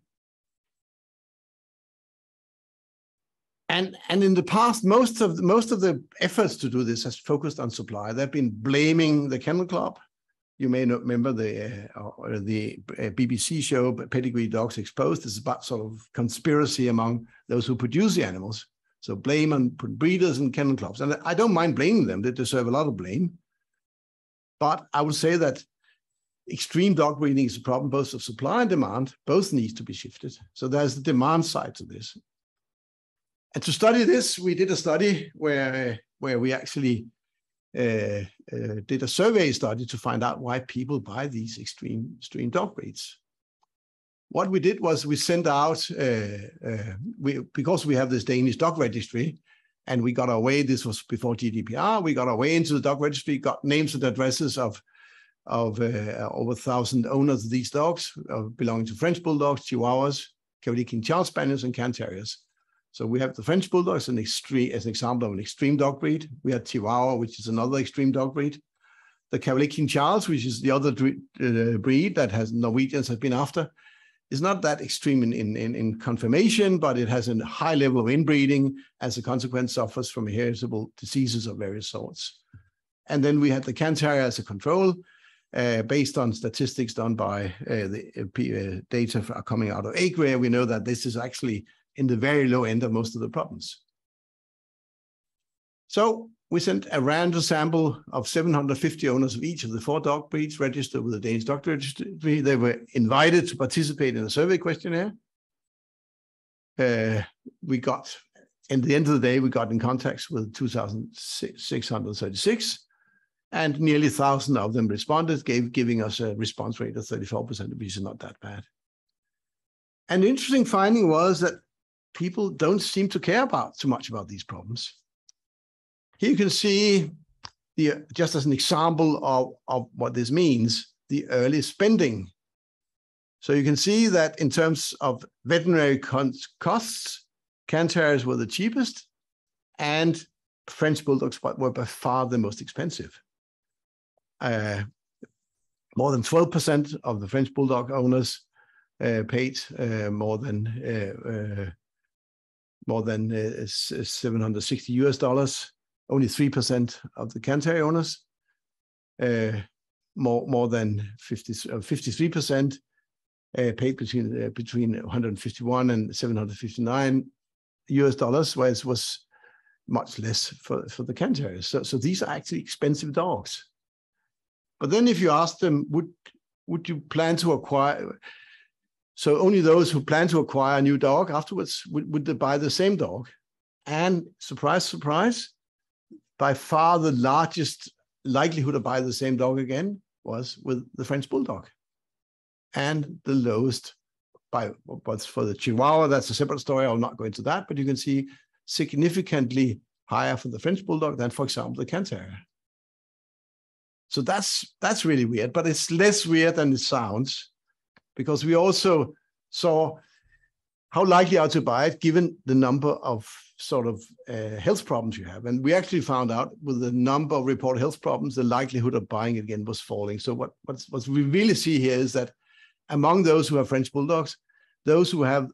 Speaker 3: And in the past, most of the efforts to do this has focused on supply. They've been blaming the Kennel Club. You may not remember the BBC show, Pedigree Dogs Exposed. It's about sort of conspiracy among those who produce the animals. So blame on breeders and kennel clubs. And I don't mind blaming them. They deserve a lot of blame. But I would say that extreme dog breeding is a problem both of supply and demand. Both need to be shifted. So there's the demand side to this. And to study this, we did a study where we actually did a survey study to find out why people buy these extreme dog breeds. What we did was we sent out, because we have this Danish dog registry, and we got our way, this was before GDPR, we got our way into the dog registry, got names and addresses of over 1,000 owners of these dogs, belonging to French Bulldogs, Chihuahuas, Cavalier King Charles Spaniels, and Can Terriers. So we have the French Bulldog as an example of an extreme dog breed. We have Chihuahua, which is another extreme dog breed. The Cavalier King Charles, which is the other breed that Norwegians have been after, is not that extreme in conformation, but it has a high level of inbreeding. As a consequence, suffers from inheritable diseases of various sorts. And then we had the Can Terrier as a control, based on statistics done by the data coming out of EAAP. We know that this is actually in the very low end of most of the problems. So we sent a random sample of 750 owners of each of the 4 dog breeds registered with the Danish Dog Registry. They were invited to participate in a survey questionnaire. We got, at the end of the day, we got in contact with 2,636, and nearly 1,000 of them responded, giving us a response rate of 34%, which is not that bad. An interesting finding was that people don't seem to care too much about these problems. Here you can see, just as an example of what this means, the early spending. So you can see that in terms of veterinary costs, Can Terriers were the cheapest, and French Bulldogs were by far the most expensive. More than 12% of the French Bulldog owners paid more than $760. Only 3% of the Can Terrier owners, more than 53% paid between $151 and $759, whereas it was much less for the Can Terriers. So these are actually expensive dogs. But then if you ask them, would you plan to acquire? So only those who plan to acquire a new dog afterwards, would they buy the same dog? And surprise, surprise, by far the largest likelihood of buying the same dog again was with the French Bulldog. And the lowest, but for the Chihuahua, that's a separate story. I'll not go into that, but you can see significantly higher for the French Bulldog than, for example, the Can Terrier. So that's really weird, but it's less weird than it sounds, because we also saw how likely are to buy it given the number of sort of health problems you have. And we actually found out with the number of reported health problems, the likelihood of buying it again was falling. So what we really see here is that among those who have French Bulldogs, those who have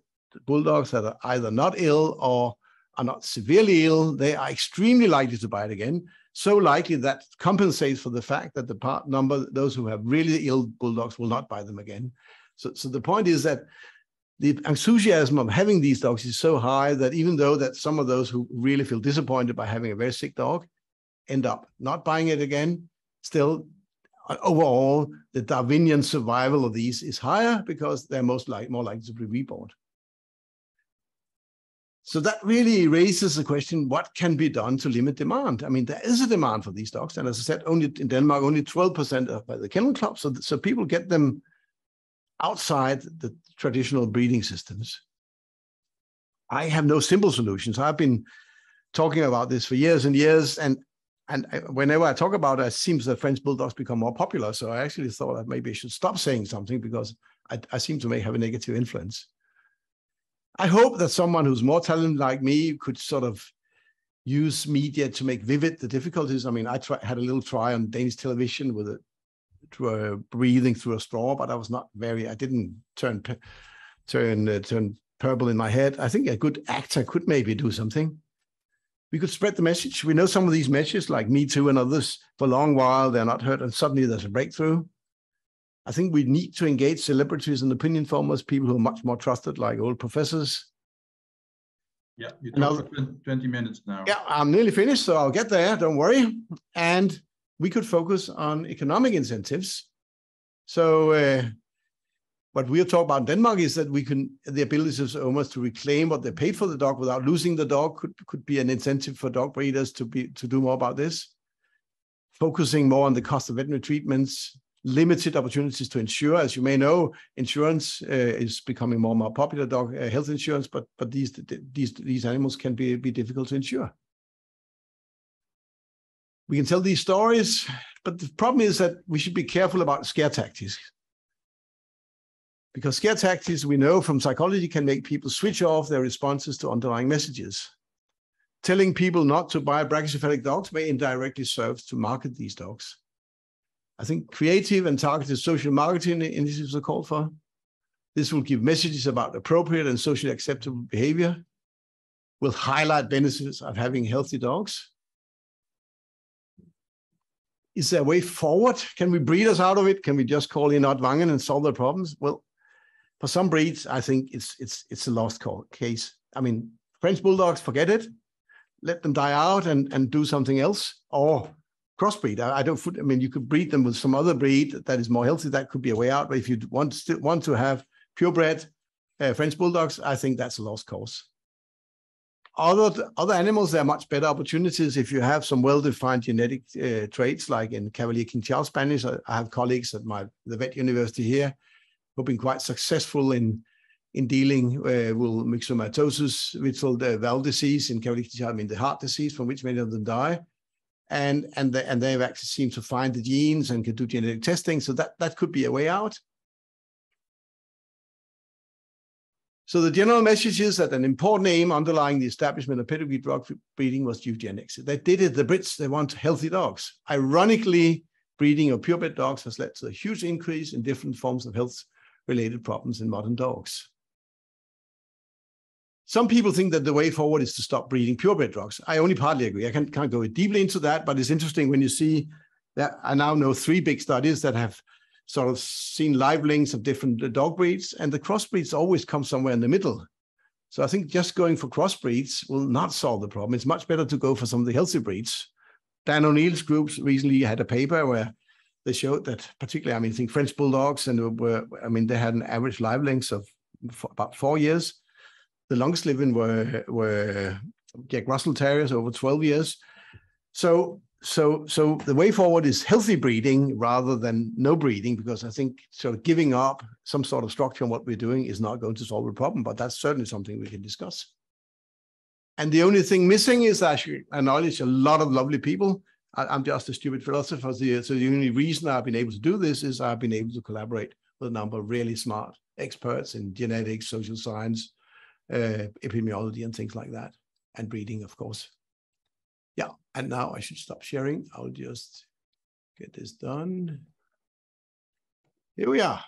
Speaker 3: Bulldogs that are either not ill or are not severely ill, they are extremely likely to buy it again. So likely that compensates for the fact that the number, those who have really ill Bulldogs will not buy them again. So the point is that the enthusiasm of having these dogs is so high that even though that some of those who really feel disappointed by having a very sick dog end up not buying it again, still, overall, the Darwinian survival of these is higher because they're more likely to be reborn. So that really raises the question, what can be done to limit demand? I mean, there is a demand for these dogs. And as I said, only in Denmark, only 12% are by the kennel club. So people get them outside the traditional breeding systems. I have no simple solutions. I've been talking about this for years and years. And whenever I talk about it, it seems that French Bulldogs become more popular. So I actually thought that maybe I should stop saying something because I seem to have a negative influence. I hope that someone who's more talented like me could sort of use media to make vivid the difficulties. I mean, I had a little try on Danish television with breathing through a straw, but I didn't turn purple in my head. I think a good actor could maybe do something. We could spread the message. We know some of these messages like Me Too and others for a long while, they're not heard, and suddenly there's a breakthrough. I think we need to engage celebrities and opinion formers, people who are much more trusted, like old professors.
Speaker 1: Yeah, you talked for 20 minutes now. Yeah,
Speaker 3: I'm nearly finished, so I'll get there, don't worry. And we could focus on economic incentives. So what we'll talk about in Denmark is that the ability of owners to reclaim what they paid for the dog without losing the dog could be an incentive for dog breeders to do more about this. Focusing more on the cost of veterinary treatments, limited opportunities to insure. As you may know, insurance is becoming more and more popular, dog health insurance, but these animals can be difficult to insure. We can tell these stories, but the problem is that we should be careful about scare tactics. Because scare tactics, we know from psychology, can make people switch off their responses to underlying messages. Telling people not to buy brachycephalic dogs may indirectly serve to market these dogs. I think creative and targeted social marketing initiatives are called for. This will give messages about appropriate and socially acceptable behavior, will highlight benefits of having healthy dogs. Is there a way forward? Can we breed us out of it? Can we just call in Odd Vangen and solve the problems? Well, for some breeds, I think it's a lost case. I mean, French Bulldogs, forget it. Let them die out and do something else. Or crossbreed. I mean, you could breed them with some other breed that is more healthy. That could be a way out. But if you want to have purebred French Bulldogs, I think that's a lost cause. Other animals, there are much better opportunities if you have some well-defined genetic traits, like in Cavalier King Charles Spanish. I have colleagues at the vet university here who've been quite successful in dealing with myxomatosis, mitral valve disease in Cavalier King Charles, I mean the heart disease from which many of them die. And they've actually seemed to find the genes and can do genetic testing. So that could be a way out. So the general message is that an important aim underlying the establishment of pedigree dog breeding was eugenics. They did it, the Brits, they want healthy dogs. Ironically, breeding of purebred dogs has led to a huge increase in different forms of health-related problems in modern dogs. Some people think that the way forward is to stop breeding purebred dogs. I only partly agree. I can't go deeply into that, but it's interesting when you see that I now know 3 big studies that have sort of seen live links of different dog breeds, and the crossbreeds always come somewhere in the middle. So I think just going for crossbreeds will not solve the problem. It's much better to go for some of the healthy breeds. Dan O'Neill's groups recently had a paper where they showed that, particularly, I mean, I think French Bulldogs, and they had an average live length of about 4 years. The longest living were Jack Russell Terriers over 12 years. So the way forward is healthy breeding rather than no breeding, because I think sort of giving up some sort of structure on what we're doing is not going to solve the problem, but that's certainly something we can discuss. And the only thing missing is actually acknowledge a lot of lovely people. I'm just a stupid philosopher. So the only reason I've been able to do this is I've been able to collaborate with a number of really smart experts in genetics, social science, epidemiology, and things like that, and breeding, of course. Yeah, and now I should stop sharing. I'll just get this done. Here we are.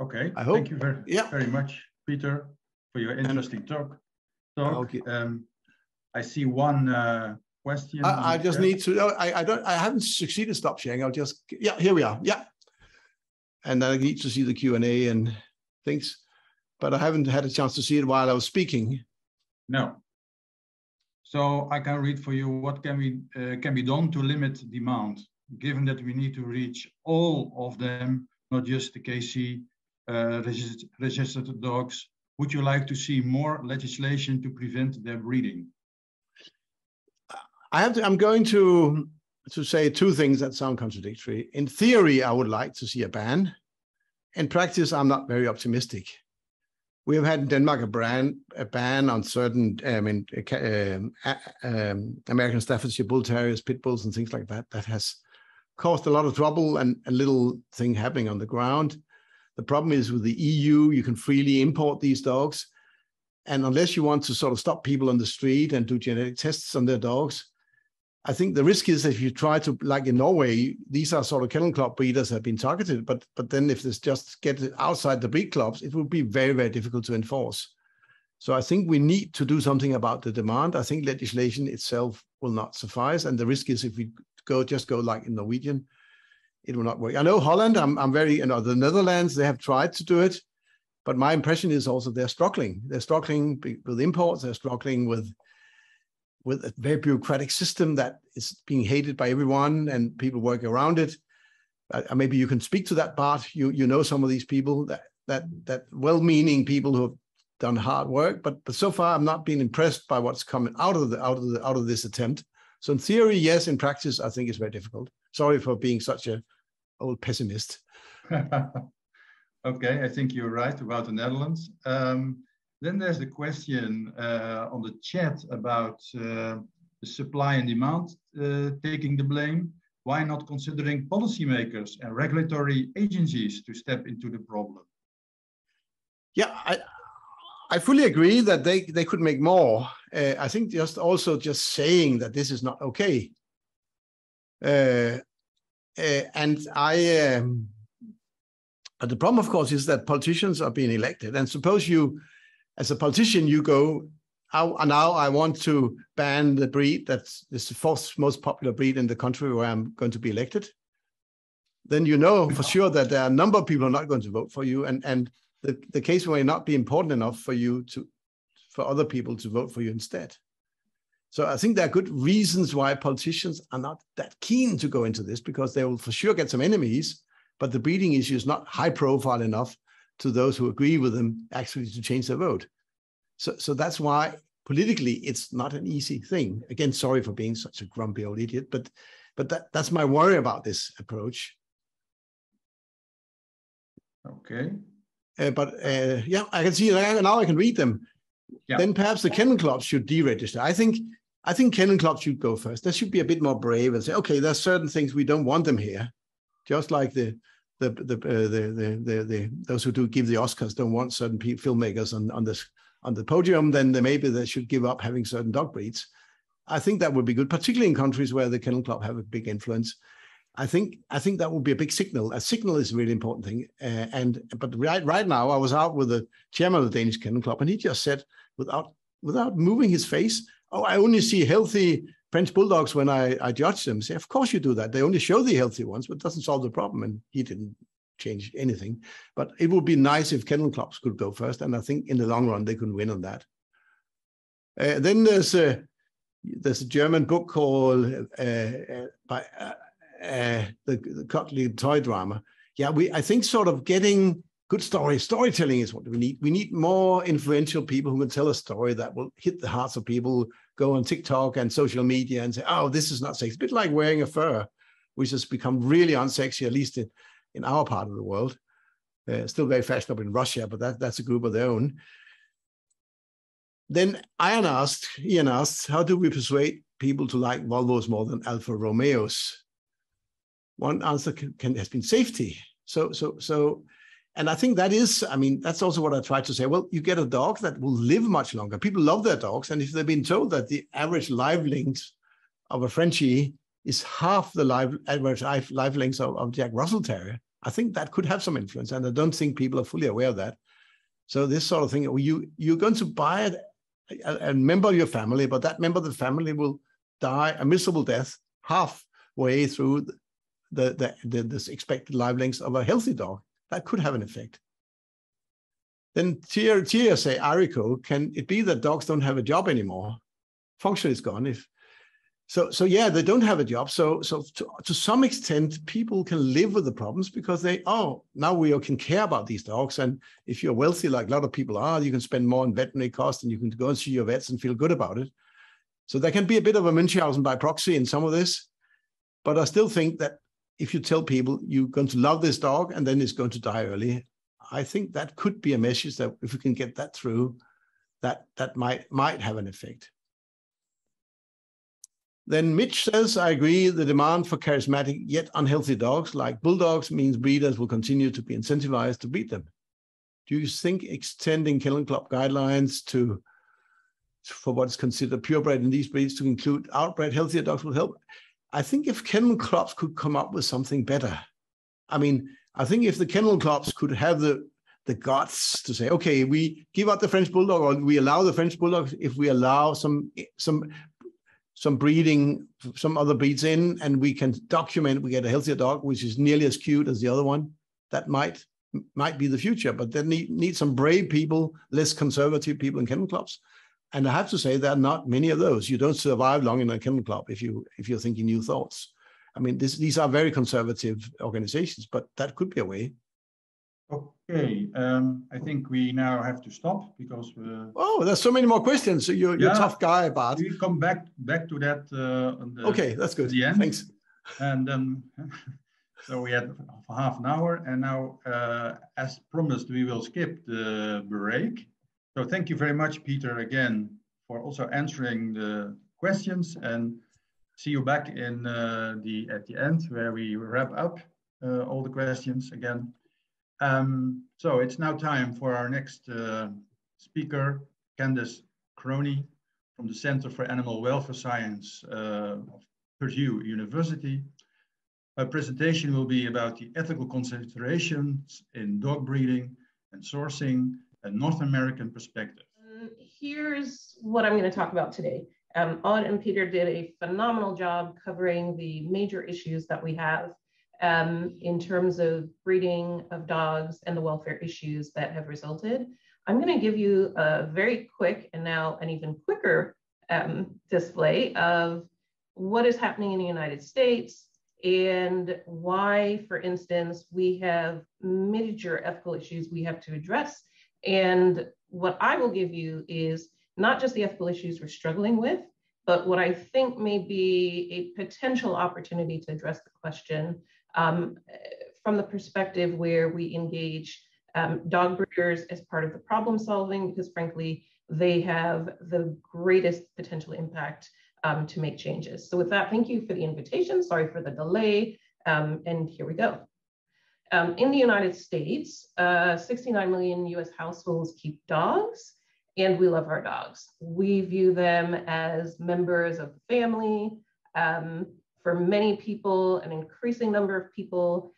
Speaker 1: Okay,
Speaker 3: I hope.
Speaker 1: Thank you very much, Peter, for your interesting talk. Okay. I see one question.
Speaker 3: I just need to. I haven't succeeded to stop sharing. I'll just. Yeah, here we are. Yeah, and I need to see the Q&A and things, but I haven't had a chance to see it while I was speaking.
Speaker 1: No. So I can read for you what can be done to limit demand, given that we need to reach all of them, not just the KC registered dogs. Would you like to see more legislation to prevent their breeding?
Speaker 3: I'm going to say two things that sound contradictory. In theory, I would like to see a ban. In practice, I'm not very optimistic. We have had in Denmark a ban on certain American Staffordshire Bull Terriers, pit bulls, and things like that. That has caused a lot of trouble and a little thing happening on the ground. The problem is with the EU, you can freely import these dogs. And unless you want to sort of stop people on the street and do genetic tests on their dogs, I think the risk is that if you try to, like in Norway, these are sort of kennel club breeders that have been targeted, but then if this just gets outside the breed clubs, it will be very, very difficult to enforce. So I think we need to do something about the demand. I think legislation itself will not suffice. And the risk is if we just go like in Norwegian, it will not work. I know Holland, the Netherlands, they have tried to do it, but my impression is also they're struggling. They're struggling with imports, they're struggling with a very bureaucratic system that is being hated by everyone and people work around it. Maybe you can speak to that part. You know some of these people, that well-meaning people who have done hard work, but so far I'm not been impressed by what's coming out of this attempt. So in theory, yes. In practice, I think it's very difficult. Sorry for being such an old pessimist.
Speaker 1: Okay, I think you're right about the Netherlands. Then there's the question on the chat about the supply and demand taking the blame. Why not considering policymakers and regulatory agencies to step into the problem?
Speaker 3: Yeah, I fully agree that they could make more. I think just saying that this is not okay. The problem, of course, is that politicians are being elected. And suppose you, as a politician, you go, now I want to ban the breed that's the fourth most popular breed in the country where I'm going to be elected. Then you know for sure that there are a number of people who are not going to vote for you. And the case may not be important enough for other people to vote for you instead. So I think there are good reasons why politicians are not that keen to go into this, because they will for sure get some enemies, but the breeding issue is not high profile enough to those who agree with them actually to change their vote. So that's why politically it's not an easy thing. Again, sorry for being such a grumpy old idiot, but that's my worry about this approach.
Speaker 1: Okay.
Speaker 3: Yeah, I can see now I can read them. Yeah. Then perhaps the kennel clubs should deregister. I think kennel clubs should go first. They should be a bit more brave and say, okay, there's certain things we don't want them here. Just like those who do give the Oscars don't want certain filmmakers on the podium, then maybe they should give up having certain dog breeds. I think that would be good, particularly in countries where the kennel club have a big influence. I think that would be a big signal. A signal is a really important thing. But right now, I was out with the chairman of the Danish Kennel Club, and he just said, without moving his face, "Oh, I only see healthy French Bulldogs when I judge them." Say, of course you do that. They only show the healthy ones, but it doesn't solve the problem. And he didn't change anything. But it would be nice if kennel clubs could go first. And I think in the long run, they could win on that. Then there's a German book called the Cotley Toy Drama. Yeah, I think sort of getting good storytelling is what we need. We need more influential people who can tell a story that will hit the hearts of people, go on TikTok and social media and say, oh, this is not sexy. A bit like wearing a fur, which has become really unsexy, at least in our part of the world. Still very fashionable in Russia, but that's a group of their own. Then Ian asked, how do we persuade people to like Volvos more than Alfa Romeos? One answer has been safety. And I think that's also what I tried to say. Well, you get a dog that will live much longer. People love their dogs. And if they've been told that the average life length of a Frenchie is half the average life length of Jack Russell Terrier, I think that could have some influence. And I don't think people are fully aware of that. So this sort of thing, you're going to buy a member of your family, but that member of the family will die a miserable death halfway through this expected life length of a healthy dog. That could have an effect. Then Tia say, Arico, can it be that dogs don't have a job anymore? function is gone. So yeah, they don't have a job. So to some extent, people can live with the problems because now we can care about these dogs. And if you're wealthy, like a lot of people are, you can spend more on veterinary costs and you can go and see your vets and feel good about it. So there can be a bit of a Munchausen by proxy in some of this. But I still think that if you tell people you're going to love this dog and then it's going to die early, I think that could be a message that if we can get that through, that might have an effect. Then Mitch says, I agree, the demand for charismatic yet unhealthy dogs like Bulldogs means breeders will continue to be incentivized to breed them. Do you think extending Kennel Club guidelines for what's considered purebred in these breeds to include outbred healthier dogs will help? I think if kennel clubs could come up with something better. I mean, I think if the kennel clubs could have the guts to say, okay, we give out the French Bulldog or we allow the French Bulldog if we allow some breeding, some other breeds in, and we can document we get a healthier dog, which is nearly as cute as the other one, that might be the future. But then need some brave people, less conservative people in kennel clubs. And I have to say, there are not many of those. You don't survive long in a kennel club if you're thinking new thoughts. I mean, these are very conservative organizations, but that could be a way.
Speaker 1: Okay, I think we now have to stop because
Speaker 3: there's so many more questions. So you're a tough guy, Bart.
Speaker 1: We come back to that.
Speaker 3: Okay, that's good.
Speaker 1: The end.
Speaker 3: Thanks.
Speaker 1: And then, so we had half an hour, and now, as promised, we will skip the break. So thank you very much, Peter, again, for also answering the questions, and see you back in at the end where we wrap up all the questions again. So it's now time for our next speaker, Candace Croney from the Center for Animal Welfare Science of Purdue University. Her presentation will be about the ethical considerations in dog breeding and sourcing, a North American perspective.
Speaker 4: Here's what I'm going to talk about today. Odd and Peter did a phenomenal job covering the major issues that we have in terms of breeding of dogs and the welfare issues that have resulted. I'm going to give you a very quick and now an even quicker display of what is happening in the United States and why, for instance, we have major ethical issues we have to address. And what I will give you is not just the ethical issues we're struggling with, but what I think may be a potential opportunity to address the question from the perspective where we engage dog breeders as part of the problem solving, because frankly, they have the greatest potential impact to make changes. So with that, thank you for the invitation. Sorry for the delay, and here we go. In the United States, 69 million US households keep dogs, and we love our dogs. We view them as members of the family. For many people, an increasing number of people,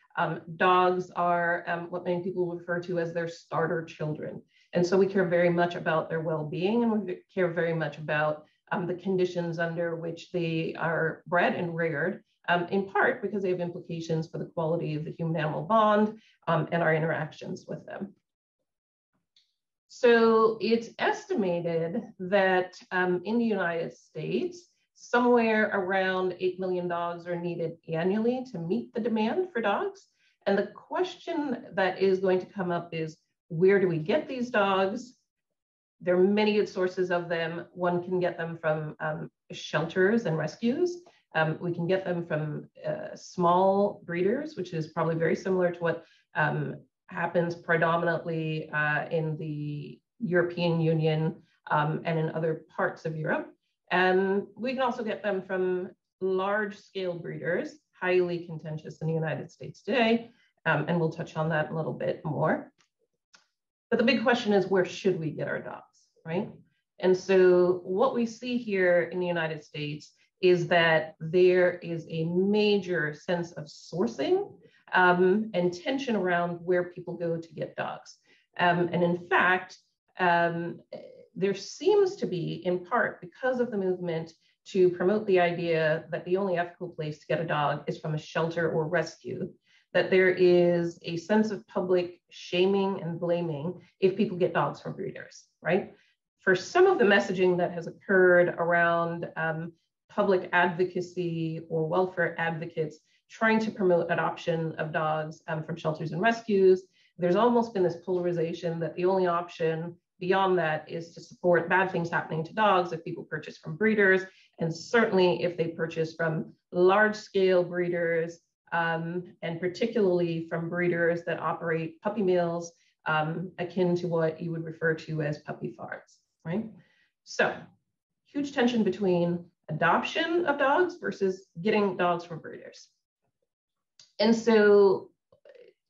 Speaker 4: dogs are what many people refer to as their starter children. And so we care very much about their well-being, and we care very much about the conditions under which they are bred and reared, in part because they have implications for the quality of the human-animal bond and our interactions with them. So it's estimated that in the United States, somewhere around 8 million dogs are needed annually to meet the demand for dogs. And the question that is going to come up is, where do we get these dogs? There are many good sources of them. One can get them from shelters and rescues. We can get them from small breeders, which is probably very similar to what happens predominantly in the European Union and in other parts of Europe. And we can also get them from large-scale breeders, highly contentious in the United States today, and we'll touch on that a little bit more. But the big question is, where should we get our dogs, right? And so what we see here in the United States is that there is a major sense of sourcing and tension around where people go to get dogs. And in fact, there seems to be, in part because of the movement to promote the idea that the only ethical place to get a dog is from a shelter or rescue, that there is a sense of public shaming and blaming if people get dogs from breeders, right? for some of the messaging that has occurred around public advocacy or welfare advocates trying to promote adoption of dogs from shelters and rescues, there's almost been this polarization that the only option beyond that is to support bad things happening to dogs if people purchase from breeders, and certainly if they purchase from large-scale breeders, and particularly from breeders that operate puppy mills, akin to what you would refer to as puppy farms, right? So, huge tension between adoption of dogs versus getting dogs from breeders. And so,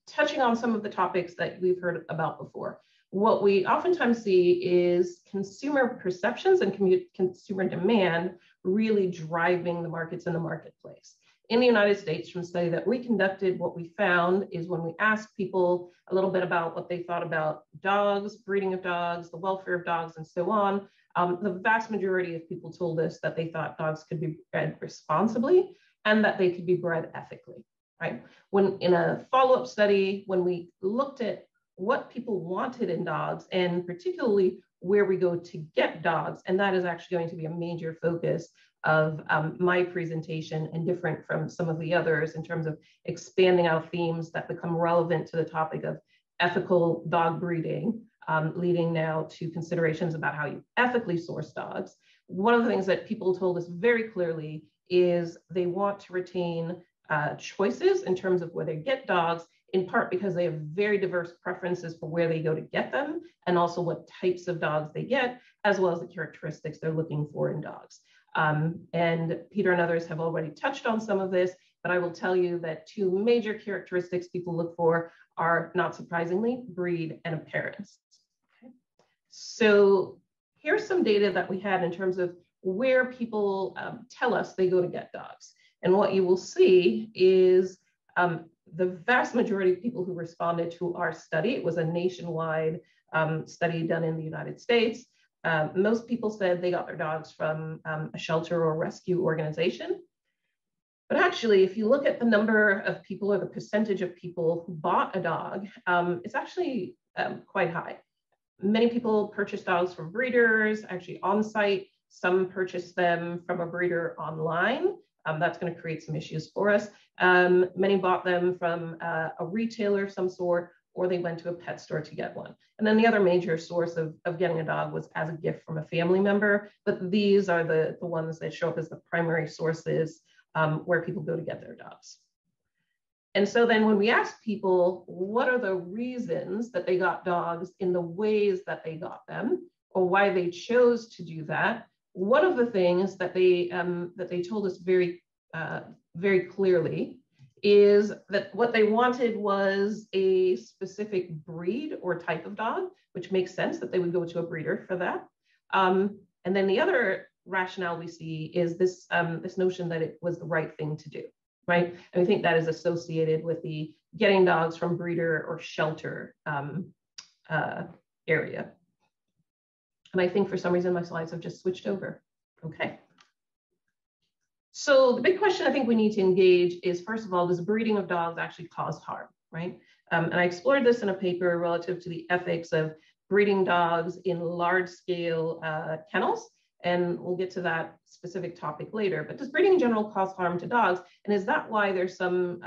Speaker 4: touching on some of the topics that we've heard about before, what we oftentimes see is consumer perceptions and consumer demand really driving the markets in the marketplace. In the United States, from a study that we conducted, what we found is when we asked people a little bit about what they thought about dogs, breeding of dogs, the welfare of dogs, and so on, the vast majority of people told us that they thought dogs could be bred responsibly and that they could be bred ethically, right? When in a follow-up study, when we looked at what people wanted in dogs, and particularly where we go to get dogs, and that is actually going to be a major focus of my presentation and different from some of the others in terms of expanding out themes that become relevant to the topic of ethical dog breeding, leading now to considerations about how you ethically source dogs. One of the things that people told us very clearly is they want to retain choices in terms of where they get dogs, in part because they have very diverse preferences for where they go to get them, and also what types of dogs they get, as well as the characteristics they're looking for in dogs. And Peter and others have already touched on some of this, but I will tell you that two major characteristics people look for are, not surprisingly, breed and appearance. Okay. So here's some data that we had in terms of where people tell us they go to get dogs. And what you will see is the vast majority of people who responded to our study, it was a nationwide study done in the United States. Most people said they got their dogs from a shelter or rescue organization. But actually, if you look at the number of people or the percentage of people who bought a dog, it's actually quite high. Many people purchase dogs from breeders, actually on site. Some purchase them from a breeder online. That's going to create some issues for us. Many bought them from a retailer of some sort, or they went to a pet store to get one. And then the other major source of getting a dog was as a gift from a family member, but these are the ones that show up as the primary sources where people go to get their dogs. And so then when we ask people, what are the reasons that they got dogs in the ways that they got them, or why they chose to do that, one of the things that they told us very clearly is that what they wanted was a specific breed or type of dog, which makes sense that they would go to a breeder for that. And then the other rationale we see is this, this notion that it was the right thing to do, right? And we think that is associated with the getting dogs from breeder or shelter area. And I think for some reason my slides have just switched over. Okay. So the big question I think we need to engage is, first of all, does breeding of dogs actually cause harm, right? And I explored this in a paper relative to the ethics of breeding dogs in large-scale kennels, and we'll get to that specific topic later. But does breeding in general cause harm to dogs? And is that why there's some,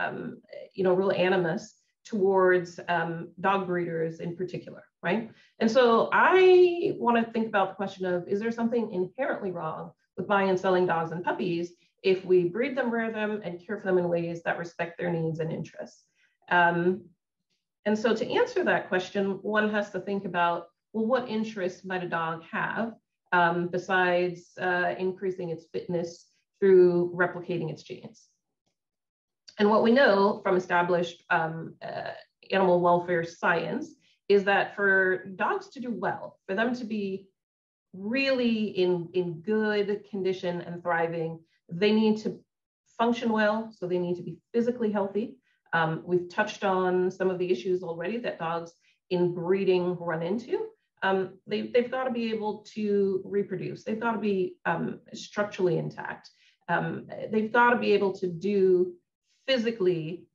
Speaker 4: real animus towards dog breeders in particular, right? And so I want to think about the question of, is there something inherently wrong with buying and selling dogs and puppies if we breed them, rear them, and care for them in ways that respect their needs and interests? And so to answer that question, one has to think about, well, what interest might a dog have besides increasing its fitness through replicating its genes? And what we know from established animal welfare science is that for dogs to do well, for them to be really in good condition and thriving, they need to function well, so they need to be physically healthy. We've touched on some of the issues already that dogs in breeding run into. They've got to be able to reproduce. They've got to be structurally intact. They've got to be able to do physically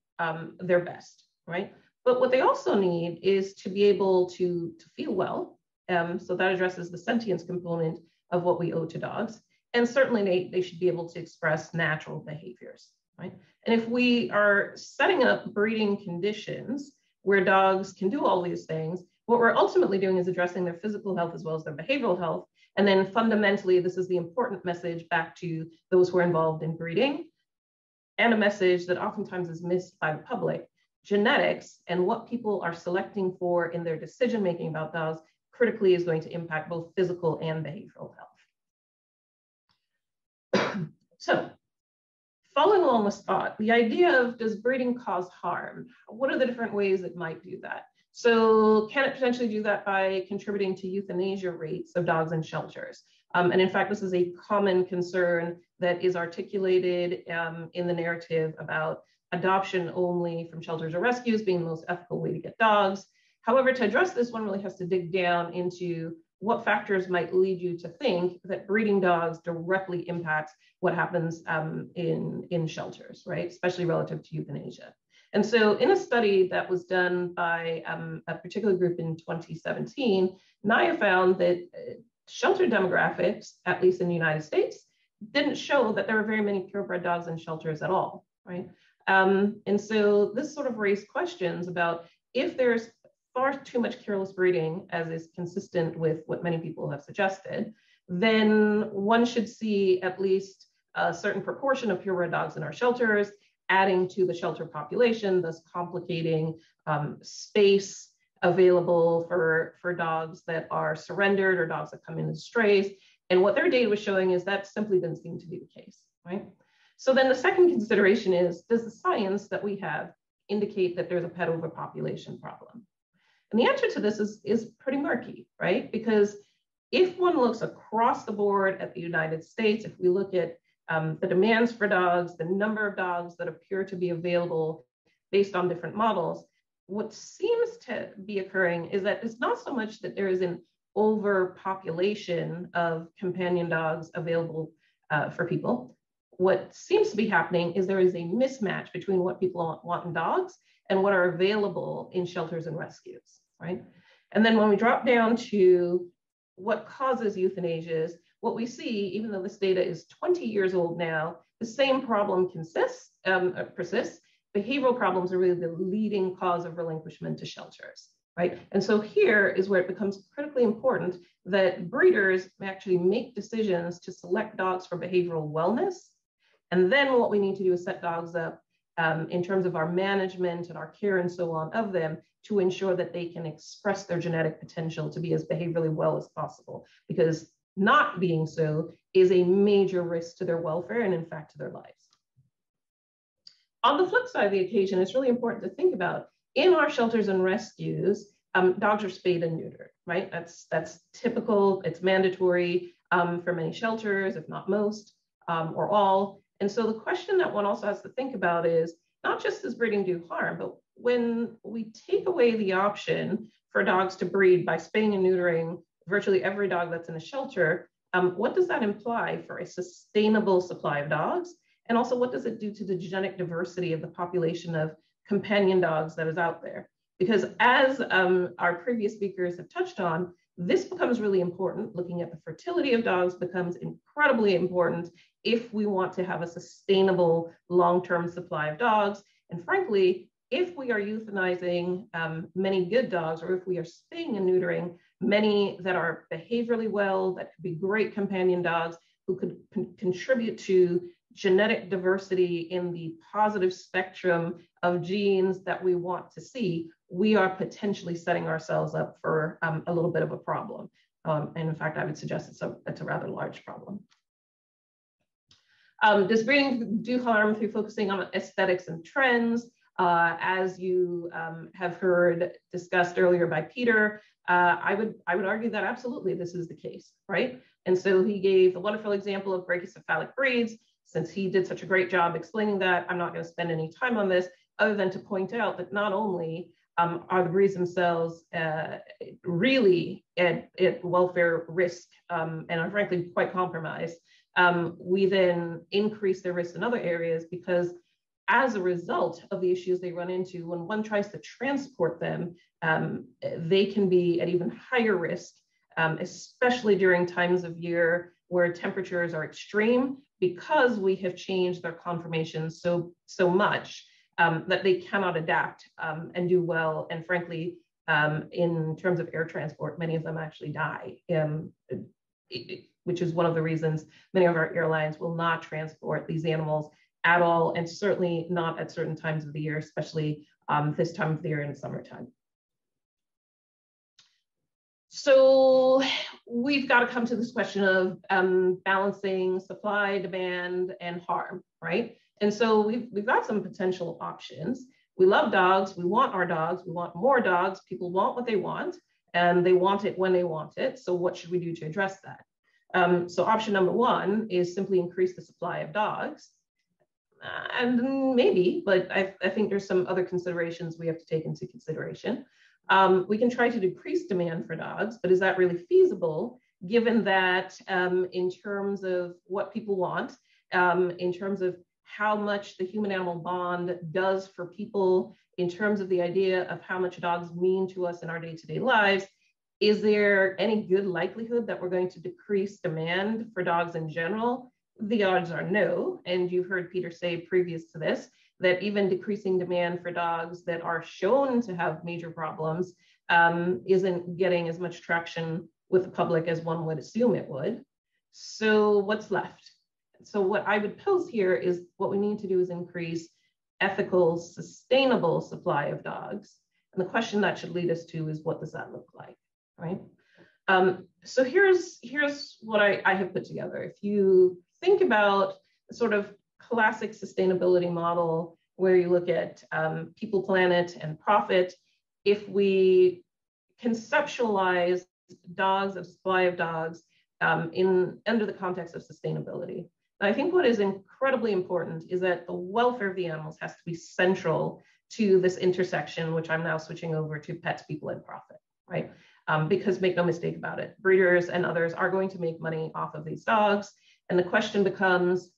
Speaker 4: their best, right? But what they also need is to be able to feel well, So that addresses the sentience component of what we owe to dogs. And certainly they should be able to express natural behaviors, right? And if we are setting up breeding conditions where dogs can do all these things, what we're ultimately doing is addressing their physical health as well as their behavioral health. And then fundamentally, this is the important message back to those who are involved in breeding, and a message that oftentimes is missed by the public. Genetics and what people are selecting for in their decision-making about dogs critically is going to impact both physical and behavioral health. So, following along with thought, the idea of, does breeding cause harm? What are the different ways it might do that? So can it potentially do that by contributing to euthanasia rates of dogs in shelters? And in fact, this is a common concern that is articulated in the narrative about adoption only from shelters or rescues being the most ethical way to get dogs. However, to address this, one really has to dig down into what factors might lead you to think that breeding dogs directly impacts what happens in shelters, right? Especially relative to euthanasia. And so in a study that was done by a particular group in 2017, NIA found that shelter demographics, at least in the United States, didn't show that there were very many purebred dogs in shelters at all, right? And so this sort of raised questions about if there's far too much careless breeding, as is consistent with what many people have suggested, then one should see at least a certain proportion of purebred dogs in our shelters, adding to the shelter population, thus complicating space available for dogs that are surrendered or dogs that come in as strays. And what their data was showing is that simply didn't seem to be the case, right? So then the second consideration is, does the science that we have indicate that there's a pet overpopulation problem? And the answer to this is pretty murky, right? Because if one looks across the board at the United States, if we look at the demands for dogs, the number of dogs that appear to be available based on different models, what seems to be occurring is that it's not so much that there is an overpopulation of companion dogs available for people. What seems to be happening is there is a mismatch between what people want in dogs and what are available in shelters and rescues, right? And then when we drop down to what causes euthanasias, what we see, even though this data is 20 years old now, the same problem persists. Behavioral problems are really the leading cause of relinquishment to shelters, right? And so here is where it becomes critically important that breeders actually make decisions to select dogs for behavioral wellness. And then what we need to do is set dogs up in terms of our management and our care and so on of them to ensure that they can express their genetic potential to be as behaviorally well as possible, because not being so is a major risk to their welfare and in fact to their lives. On the flip side of the occasion, it's really important to think about in our shelters and rescues, dogs are spayed and neutered, right? That's typical, it's mandatory for many shelters, if not most or all. And so the question that one also has to think about is not just does breeding do harm, but when we take away the option for dogs to breed by spaying and neutering virtually every dog that's in a shelter, what does that imply for a sustainable supply of dogs? And also, what does it do to the genetic diversity of the population of companion dogs that is out there? Because as our previous speakers have touched on, this becomes really important. Looking at the fertility of dogs becomes incredibly important if we want to have a sustainable long-term supply of dogs. And frankly, if we are euthanizing many good dogs, or if we are spaying and neutering many that are behaviorally well, that could be great companion dogs who could contribute to genetic diversity in the positive spectrum of genes that we want to see, we are potentially setting ourselves up for a little bit of a problem. And in fact, I would suggest it's a rather large problem. Does breeding do harm through focusing on aesthetics and trends? As you have heard discussed earlier by Peter, I would argue that absolutely this is the case, right? And so he gave the wonderful example of brachycephalic breeds. Since he did such a great job explaining that, I'm not going to spend any time on this other than to point out that not only are the breeds themselves really at welfare risk and are frankly quite compromised, we then increase their risk in other areas because as a result of the issues they run into, when one tries to transport them, they can be at even higher risk especially during times of year where temperatures are extreme, because we have changed their conformation so much that they cannot adapt and do well. And frankly, in terms of air transport, many of them actually die, which is one of the reasons many of our airlines will not transport these animals at all, and certainly not at certain times of the year, especially this time of the year in the summertime. So we've got to come to this question of balancing supply, demand, and harm, right? And so we've got some potential options. We love dogs, we want our dogs, we want more dogs, people want what they want, and they want it when they want it. So what should we do to address that? So option number one is simply increase the supply of dogs. And maybe, but I think there's some other considerations we have to take into consideration. We can try to decrease demand for dogs, but is that really feasible given that in terms of what people want, in terms of how much the human-animal bond does for people, in terms of the idea of how much dogs mean to us in our day-to-day lives, is there any good likelihood that we're going to decrease demand for dogs in general? The odds are no, and you've heard Peter say previous to this, that even decreasing demand for dogs that are shown to have major problems isn't getting as much traction with the public as one would assume it would. So what's left? So what I would pose here is what we need to do is increase ethical, sustainable supply of dogs. And the question that should lead us to is, what does that look like, right? So here's what I have put together. If you think about the sort of classic sustainability model where you look at people, planet, and profit, if we conceptualize dogs, a supply of dogs under the context of sustainability. And I think what is incredibly important is that the welfare of the animals has to be central to this intersection, which I'm now switching over to pets, people, and profit, right? Because make no mistake about it, breeders and others are going to make money off of these dogs. And the question becomes,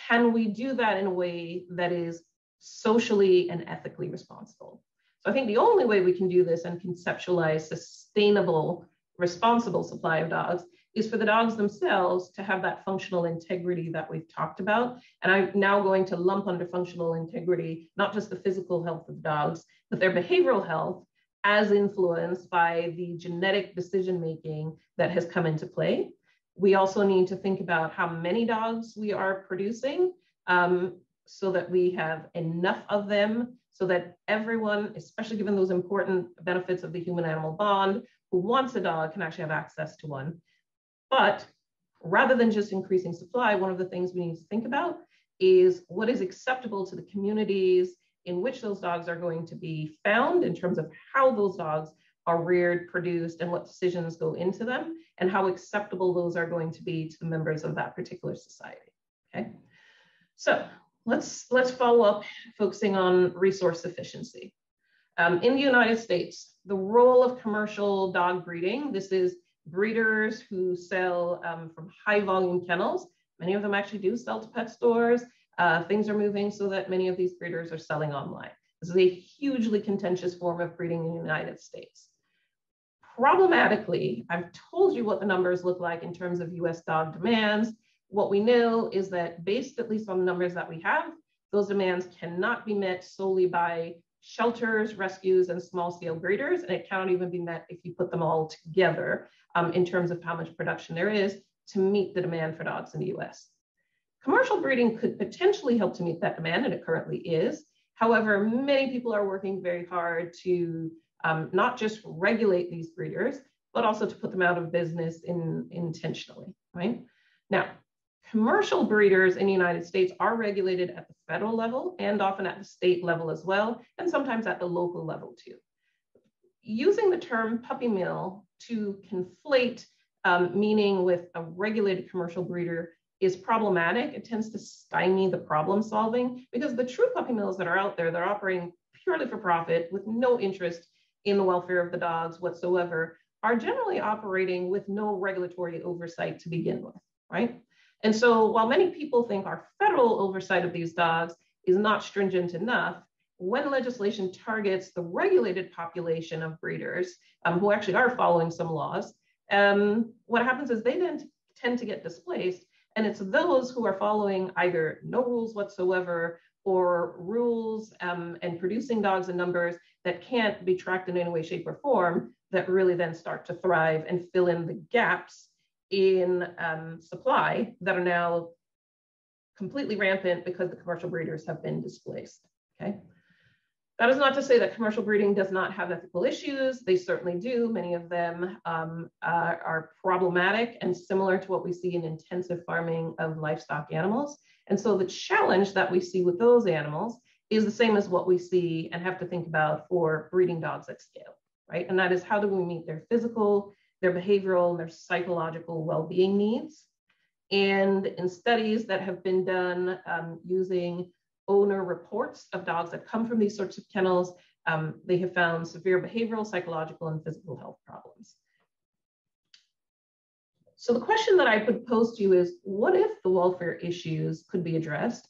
Speaker 4: can we do that in a way that is socially and ethically responsible? So I think the only way we can do this and conceptualize sustainable, responsible supply of dogs is for the dogs themselves to have that functional integrity that we've talked about. And I'm now going to lump under functional integrity, not just the physical health of dogs, but their behavioral health as influenced by the genetic decision-making that has come into play. We also need to think about how many dogs we are producing so that we have enough of them, so that everyone, especially given those important benefits of the human-animal bond, who wants a dog can actually have access to one. But rather than just increasing supply, one of the things we need to think about is what is acceptable to the communities in which those dogs are going to be found, in terms of how those dogs are reared, produced, and what decisions go into them, and how acceptable those are going to be to the members of that particular society. Okay, so let's follow up focusing on resource efficiency. In the United States, the role of commercial dog breeding, this is breeders who sell from high volume kennels. Many of them actually do sell to pet stores. Things are moving so that many of these breeders are selling online. This is a hugely contentious form of breeding in the United States. Problematically, I've told you what the numbers look like in terms of US dog demands. What we know is that based at least on the numbers that we have, those demands cannot be met solely by shelters, rescues, and small-scale breeders, and it cannot even be met if you put them all together in terms of how much production there is to meet the demand for dogs in the US. Commercial breeding could potentially help to meet that demand, and it currently is. However, many people are working very hard to not just regulate these breeders, but also to put them out of business intentionally, right? Now, commercial breeders in the United States are regulated at the federal level and often at the state level as well, and sometimes at the local level too. Using the term puppy mill to conflate meaning with a regulated commercial breeder is problematic. It tends to stymie the problem solving, because the true puppy mills that are out there, they're operating purely for profit with no interest in the welfare of the dogs whatsoever, are generally operating with no regulatory oversight to begin with, right? And so while many people think our federal oversight of these dogs is not stringent enough, when legislation targets the regulated population of breeders who actually are following some laws, what happens is they then tend to get displaced, and it's those who are following either no rules whatsoever or rules and producing dogs in numbers that can't be tracked in any way, shape, or form that really then start to thrive and fill in the gaps in supply that are now completely rampant because the commercial breeders have been displaced, okay? That is not to say that commercial breeding does not have ethical issues. They certainly do. Many of them are problematic and similar to what we see in intensive farming of livestock animals. And so the challenge that we see with those animals is the same as what we see and have to think about for breeding dogs at scale, right? And that is, how do we meet their physical, their behavioral, and their psychological well-being needs? And in studies that have been done using owner reports of dogs that come from these sorts of kennels, they have found severe behavioral, psychological, and physical health problems. So the question that I would pose to you is, what if the welfare issues could be addressed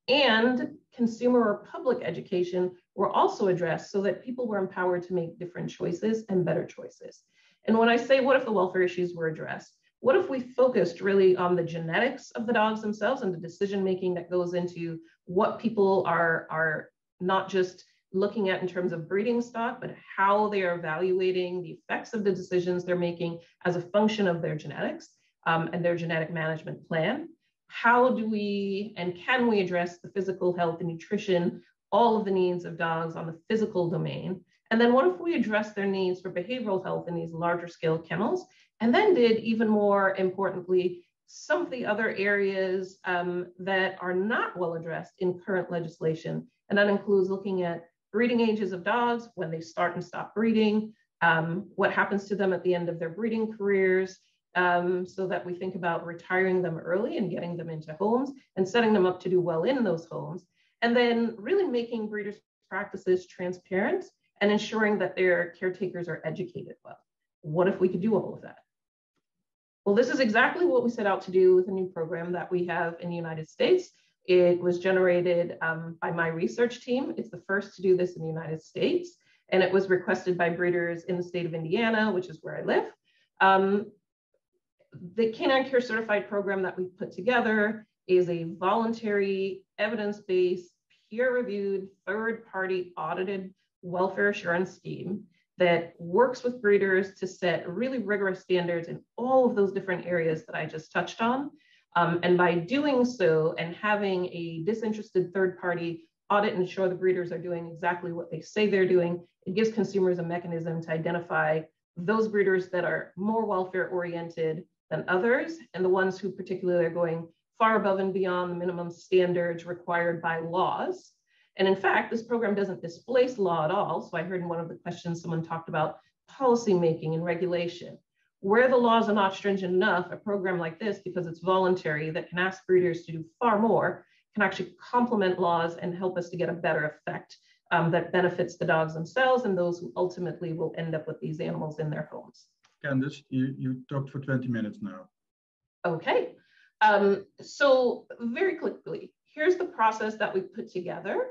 Speaker 4: and consumer or public education were also addressed so that people were empowered to make different choices and better choices? And when I say, what if the welfare issues were addressed? What if we focused really on the genetics of the dogs themselves and the decision-making that goes into what people are not just looking at in terms of breeding stock, but how they are evaluating the effects of the decisions they're making as a function of their genetics and their genetic management plan? How do we and can we address the physical health and nutrition, all of the needs of dogs on the physical domain? And then what if we address their needs for behavioral health in these larger scale kennels? And then did, even more importantly, some of the other areas that are not well addressed in current legislation. And that includes looking at breeding ages of dogs, when they start and stop breeding, what happens to them at the end of their breeding careers, so that we think about retiring them early and getting them into homes and setting them up to do well in those homes. And then really making breeders' practices transparent and ensuring that their caretakers are educated well. What if we could do all of that? Well, this is exactly what we set out to do with a new program that we have in the United States. It was generated by my research team. It's the first to do this in the United States, and it was requested by breeders in the state of Indiana, which is where I live. The Canine Care Certified program that we put together is a voluntary, evidence-based, peer-reviewed, third-party audited welfare assurance scheme that works with breeders to set really rigorous standards in all of those different areas that I just touched on. And by doing so and having a disinterested third party audit and ensure the breeders are doing exactly what they say they're doing, it gives consumers a mechanism to identify those breeders that are more welfare oriented than others, and the ones who particularly are going far above and beyond the minimum standards required by laws. And in fact, this program doesn't displace law at all. So I heard in one of the questions, someone talked about policy making and regulation. Where the laws are not stringent enough, a program like this, because it's voluntary, that can ask breeders to do far more, can actually complement laws and help us to get a better effect that benefits the dogs themselves and those who ultimately will end up with these animals in their homes.
Speaker 1: Candace, you talked for 20 minutes now.
Speaker 4: Okay, so very quickly, here's the process that we put together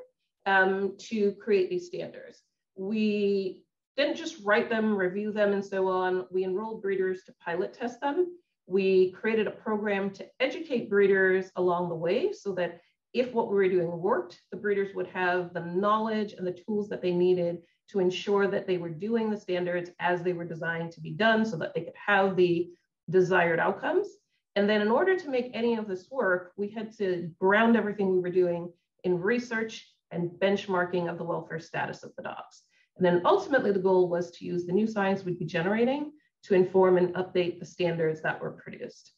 Speaker 4: to create these standards. We didn't just write them, review them, and so on. We enrolled breeders to pilot test them. We created a program to educate breeders along the way so that if what we were doing worked, the breeders would have the knowledge and the tools that they needed to ensure that they were doing the standards as they were designed to be done so that they could have the desired outcomes. And then in order to make any of this work, we had to ground everything we were doing in research and benchmarking of the welfare status of the dogs. And then ultimately the goal was to use the new science we'd be generating to inform and update the standards that were produced.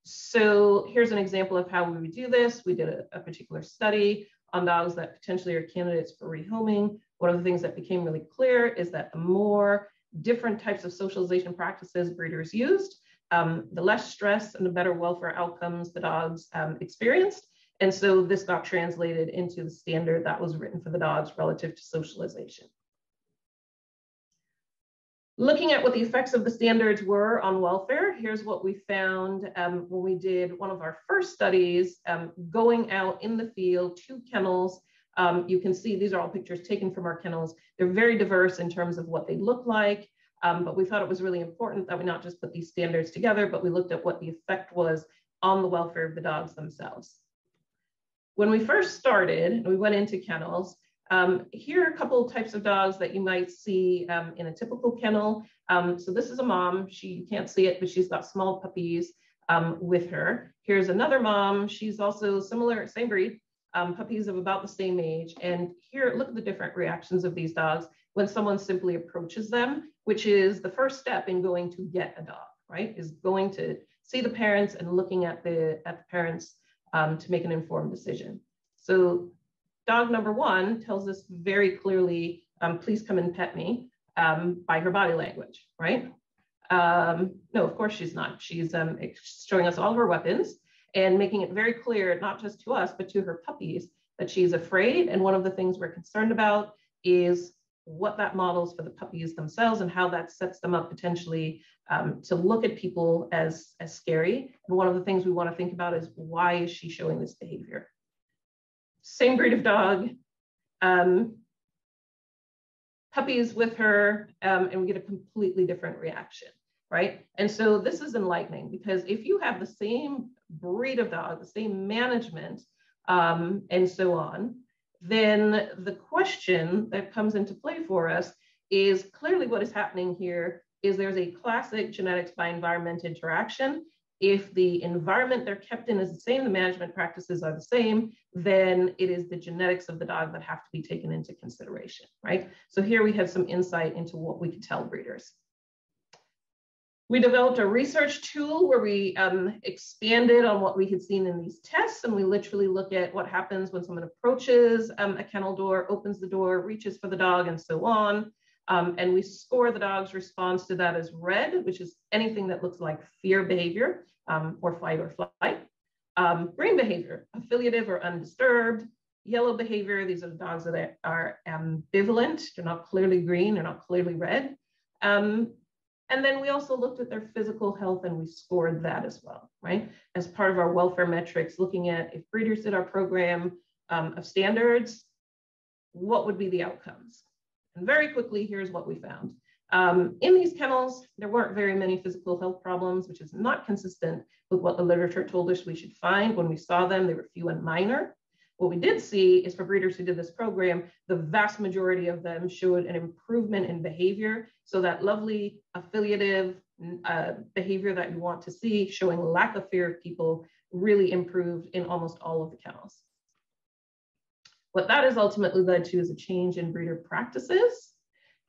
Speaker 4: So here's an example of how we would do this. We did a particular study on dogs that potentially are candidates for rehoming. One of the things that became really clear is that the more different types of socialization practices breeders used, the less stress and the better welfare outcomes the dogs experienced. And so this got translated into the standard that was written for the dogs relative to socialization. Looking at what the effects of the standards were on welfare, here's what we found when we did one of our first studies, going out in the field to kennels. You can see these are all pictures taken from our kennels. They're very diverse in terms of what they look like. but we thought it was really important that we not just put these standards together, but we looked at what the effect was on the welfare of the dogs themselves. When we first started and we went into kennels, here are a couple of types of dogs that you might see in a typical kennel. So this is a mom. You can't see it, but she's got small puppies with her. Here's another mom. She's also similar, same breed, puppies of about the same age. And here, look at the different reactions of these dogs when someone simply approaches them, which is the first step in going to get a dog, right? Is going to see the parents and looking at the parents to make an informed decision. So dog number one tells us very clearly, please come and pet me, by her body language, right? No, of course she's not. She's showing us all of her weapons and making it very clear, not just to us, but to her puppies, that she's afraid. And one of the things we're concerned about is what that models for the puppies themselves and how that sets them up potentially to look at people as scary. And one of the things we want to think about is, why is she showing this behavior? Same breed of dog, puppies with her, and we get a completely different reaction, right? And so this is enlightening, because if you have the same breed of dog, the same management, and so on, then the question that comes into play for us is, clearly what is happening here is there's a classic genetics by environment interaction. If the environment they're kept in is the same, the management practices are the same, then it is the genetics of the dog that have to be taken into consideration, right? So here we have some insight into what we could tell breeders. We developed a research tool where we expanded on what we had seen in these tests, and we literally look at what happens when someone approaches a kennel door, opens the door, reaches for the dog, and so on. And we score the dog's response to that as red, which is anything that looks like fear behavior or fight or flight. Green behavior, affiliative or undisturbed. Yellow behavior, these are the dogs that are ambivalent. They're not clearly green, they're not clearly red. And then we also looked at their physical health and we scored that as well, right? As part of our welfare metrics, looking at if breeders did our program of standards, what would be the outcomes? And very quickly, here's what we found. In these kennels, there weren't very many physical health problems, which is not consistent with what the literature told us we should find. When we saw them, they were few and minor. What we did see is, for breeders who did this program, the vast majority of them showed an improvement in behavior. So that lovely affiliative behavior that you want to see, showing lack of fear of people, really improved in almost all of the kennels. What that has ultimately led to is a change in breeder practices.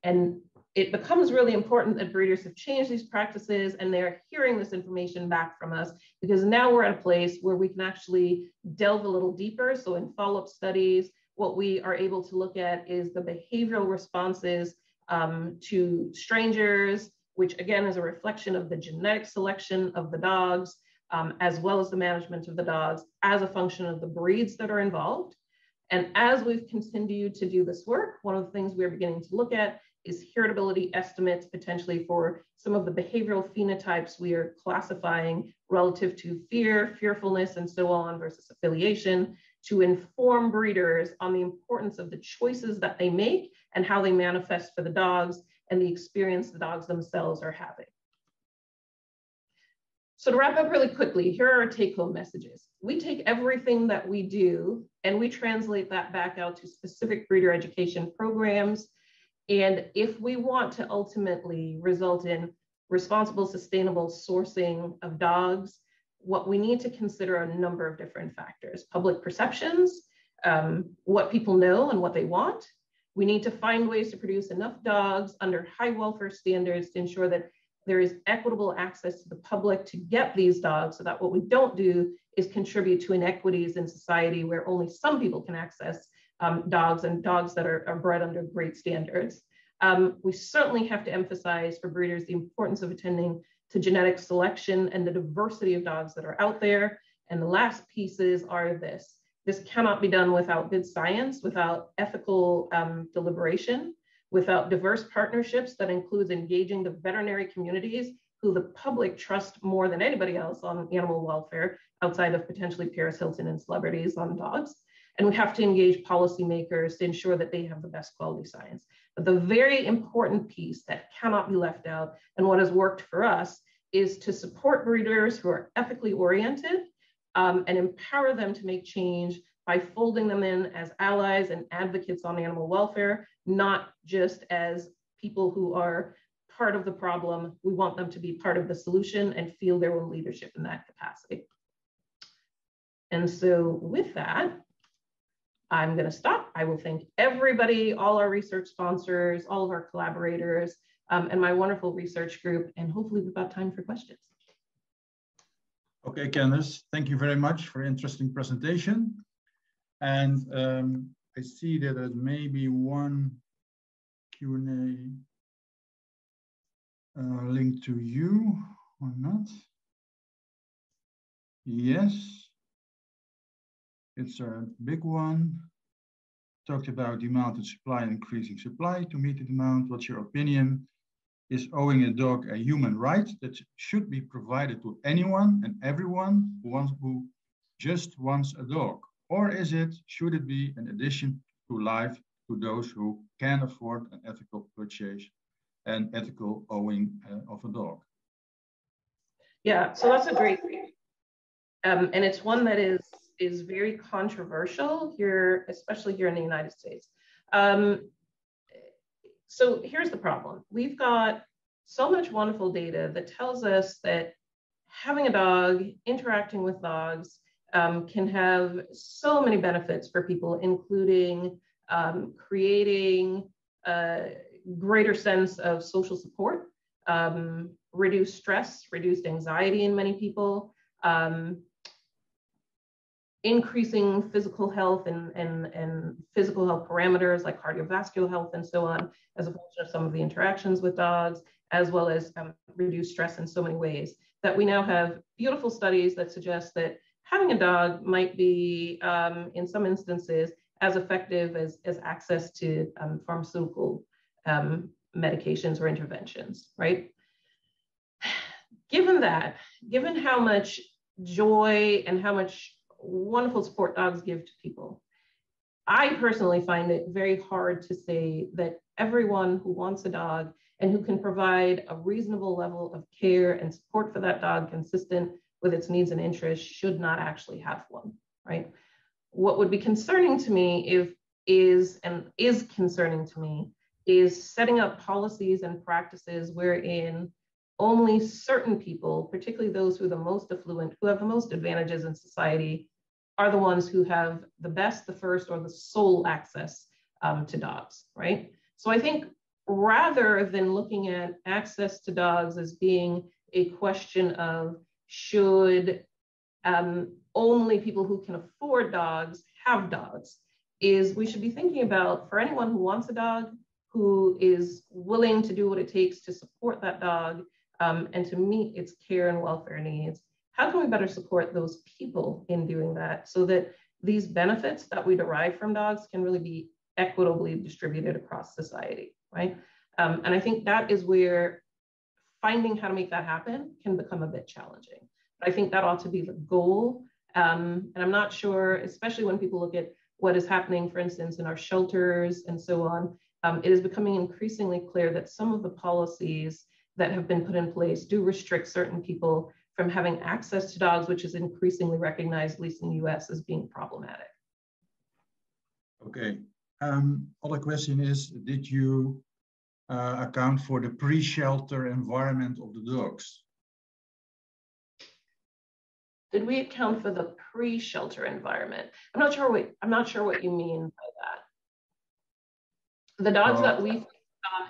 Speaker 4: And it becomes really important that breeders have changed these practices and they're hearing this information back from us, because now we're at a place where we can actually delve a little deeper. So in follow-up studies, what we are able to look at is the behavioral responses to strangers, which again is a reflection of the genetic selection of the dogs, as well as the management of the dogs as a function of the breeds that are involved. And as we've continued to do this work, one of the things we're beginning to look at is heritability estimates, potentially for some of the behavioral phenotypes we are classifying relative to fear, fearfulness, and so on versus affiliation, to inform breeders on the importance of the choices that they make and how they manifest for the dogs and the experience the dogs themselves are having. So to wrap up really quickly, here are our take-home messages. We take everything that we do and we translate that back out to specific breeder education programs. And if we want to ultimately result in responsible, sustainable sourcing of dogs, what we need to consider are a number of different factors: public perceptions, what people know and what they want. We need to find ways to produce enough dogs under high welfare standards to ensure that there is equitable access to the public to get these dogs, so that what we don't do is contribute to inequities in society where only some people can access dogs, and dogs that are bred under great standards. We certainly have to emphasize for breeders the importance of attending to genetic selection and the diversity of dogs that are out there. And the last pieces are this. This cannot be done without good science, without ethical deliberation, without diverse partnerships that includes engaging the veterinary communities, who the public trust more than anybody else on animal welfare, outside of potentially Paris Hilton and celebrities on dogs. And we have to engage policymakers to ensure that they have the best quality science. But the very important piece that cannot be left out, and what has worked for us, is to support breeders who are ethically oriented and empower them to make change by folding them in as allies and advocates on animal welfare, not just as people who are part of the problem. We want them to be part of the solution and feel their own leadership in that capacity. And so with that, I'm going to stop. I will thank everybody, all our research sponsors, all of our collaborators, and my wonderful research group, and hopefully we've got time for questions.
Speaker 1: Okay, Candace, thank you very much for an interesting presentation. And I see that there may be one Q&A linked to you or not. Yes. It's a big one. Talked about demand and supply and increasing supply to meet the demand. What's your opinion? Is owning a dog a human right that should be provided to anyone and everyone who just wants a dog? Or should it be an addition to life to those who can afford an ethical purchase and ethical owning of a dog?
Speaker 4: Yeah, so that's a great thing. And it's one that is very controversial here, especially here in the United States. So here's the problem. We've got so much wonderful data that tells us that having a dog, interacting with dogs, can have so many benefits for people, including creating a greater sense of social support, reduced stress, reduced anxiety in many people, increasing physical health and physical health parameters like cardiovascular health and so on, as a function of some of the interactions with dogs, as well as reduce stress in so many ways, that we now have beautiful studies that suggest that having a dog might be, in some instances, as effective as access to pharmaceutical medications or interventions, right? Given that, given how much joy and how much wonderful support dogs give to people, I personally find it very hard to say that everyone who wants a dog and who can provide a reasonable level of care and support for that dog consistent with its needs and interests should not actually have one, right? What would be concerning to me is concerning to me is setting up policies and practices wherein only certain people, particularly those who are the most affluent, who have the most advantages in society, are the ones who have the best, the first, or the sole access to dogs, right? So I think rather than looking at access to dogs as being a question of should only people who can afford dogs have dogs, is we should be thinking about, for anyone who wants a dog, who is willing to do what it takes to support that dog and to meet its care and welfare needs, how can we better support those people in doing that so that these benefits that we derive from dogs can really be equitably distributed across society, right? And I think that is where finding how to make that happen can become a bit challenging. But I think that ought to be the goal. And I'm not sure, especially when people look at what is happening, for instance, in our shelters and so on, it is becoming increasingly clear that some of the policies that have been put in place do restrict certain people from having access to dogs, which is increasingly recognized, at least in the US, as being problematic.
Speaker 1: Okay. Other question is, did you account for the pre-shelter environment of the dogs?
Speaker 4: Did we account for the pre-shelter environment? I'm not sure what you mean by that. The dogs that we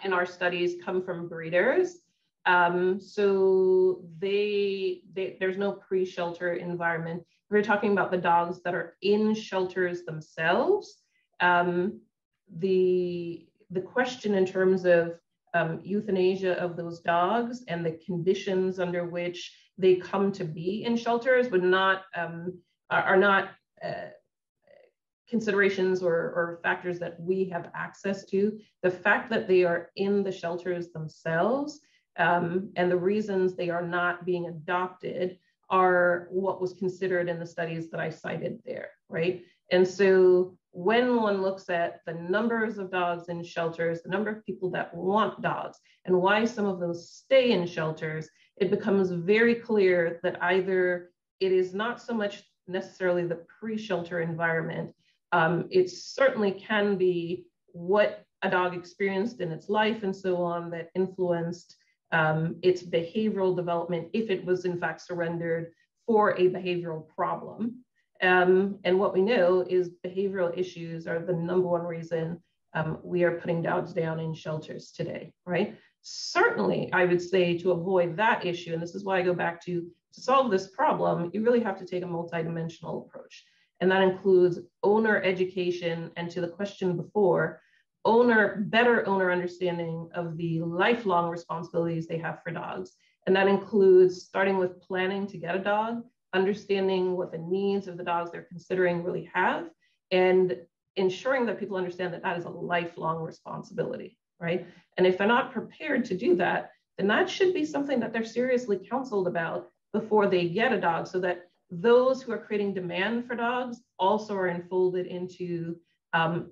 Speaker 4: in our studies come from breeders. So there's no pre-shelter environment. We're talking about the dogs that are in shelters themselves. The question in terms of euthanasia of those dogs and the conditions under which they come to be in shelters are not considerations or factors that we have access to. The fact that they are in the shelters themselves and the reasons they are not being adopted are what was considered in the studies that I cited there, right? And so when one looks at the numbers of dogs in shelters, the number of people that want dogs, and why some of those stay in shelters, it becomes very clear that either it is not so much necessarily the pre-shelter environment. It certainly can be what a dog experienced in its life and so on that influenced its behavioral development if it was in fact surrendered for a behavioral problem. And what we know is behavioral issues are the #1 reason we are putting dogs down in shelters today, right? Certainly, I would say to avoid that issue, and this is why I go back to solve this problem, you really have to take a multidimensional approach. And that includes owner education, and to the question before, better owner understanding of the lifelong responsibilities they have for dogs. And that includes starting with planning to get a dog, understanding what the needs of the dogs they're considering really have, and ensuring that people understand that that is a lifelong responsibility, right? And if they're not prepared to do that, then that should be something that they're seriously counseled about before they get a dog, so that those who are creating demand for dogs also are enfolded into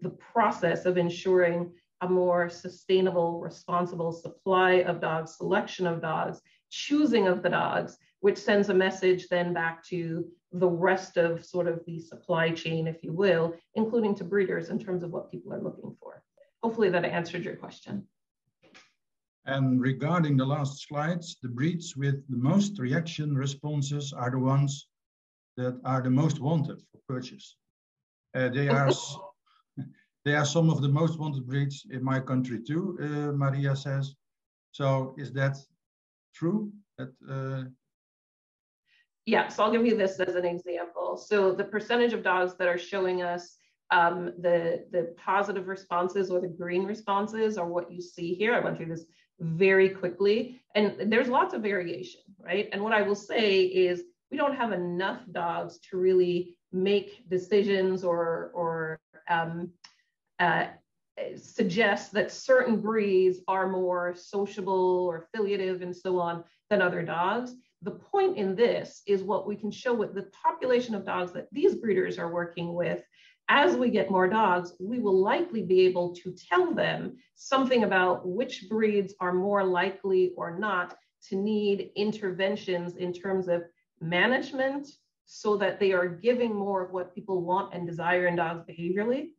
Speaker 4: the process of ensuring a more sustainable, responsible supply of dogs, selection of dogs, choosing of the dogs, which sends a message then back to the rest of sort of the supply chain, if you will, including to breeders in terms of what people are looking for. Hopefully that answered your question.
Speaker 1: And regarding the last slides, the breeds with the most reaction responses are the ones that are the most wanted for purchase. They are some of the most wanted breeds in my country too, Maria says. So is that true?
Speaker 4: Yeah, so I'll give you this as an example. So the percentage of dogs that are showing us the positive responses or the green responses are what you see here. I went through this very quickly, and there's lots of variation, right? And what I will say is we don't have enough dogs to really make decisions or suggest that certain breeds are more sociable or affiliative and so on than other dogs. The point in this is what we can show with the population of dogs that these breeders are working with. As we get more dogs, we will likely be able to tell them something about which breeds are more likely or not to need interventions in terms of management, so that they are giving more of what people want and desire in dogs behaviorally,